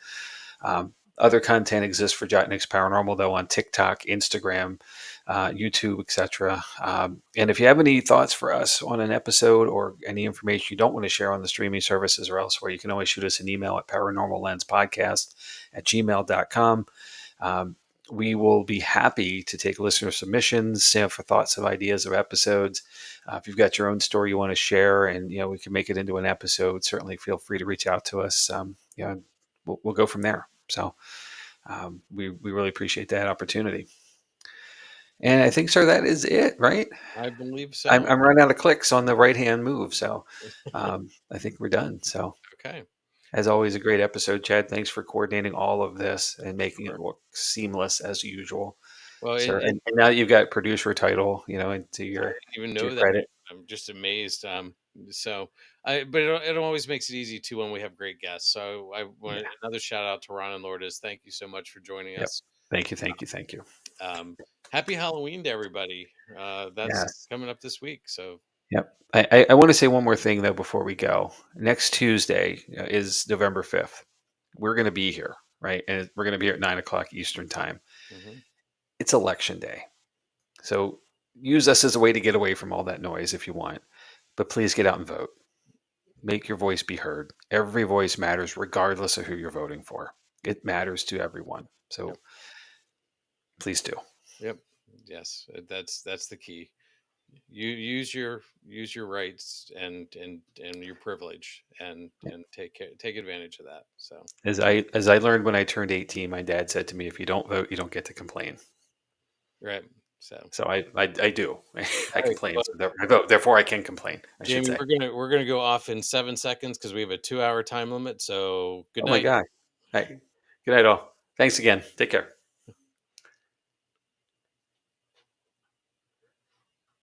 Other content exists for Jott-Nyx Paranormal, though, on TikTok, Instagram, YouTube, etc. And if you have any thoughts for us on an episode or any information you don't want to share on the streaming services or elsewhere, you can always shoot us an email at paranormallenspodcast@gmail.com. We will be happy to take listener submissions, for thoughts of ideas of episodes. If you've got your own story you want to share and, we can make it into an episode, certainly feel free to reach out to us. We'll go from there. So we really appreciate that opportunity. And I think, sir, that is it, right? I believe so. I'm running out of clicks on the right-hand move. So I think we're done. So Okay. As always, a great episode, Chad. Thanks for coordinating all of this and making it look seamless as usual. Well, Sir, and now that you've got producer title, into I your, didn't even to know your that. credit. I'm just amazed. But it always makes it easy too when we have great guests. So I want another shout out to Ron and Lourdes. Thank you so much for joining us. Thank you. Happy Halloween to everybody. That's Yes. coming up this week. So Yep. I want to say one more thing, though, before we go. Next Tuesday is November 5th. We're going to be here, right? And we're going to be here at 9 o'clock Eastern time. mm-hmm. It's election day. So use us as a way to get away from all that noise if you want. But please get out and vote. Make your voice be heard. Every voice matters regardless of who you're voting for. It matters to everyone. So please do. Yep. Yes, that's the key. you use your rights and your privilege and take advantage of that. So As I learned when I turned 18, my dad said to me, "If you don't vote, you don't get to complain." right. So So I do. I all right. complain. Well, So I vote. Therefore, I can complain. I should Jamie, say. we're gonna go off in 7 seconds because we have a 2-hour time limit. So good Oh my night. God. Hey, good night, all. Thanks again. Take care.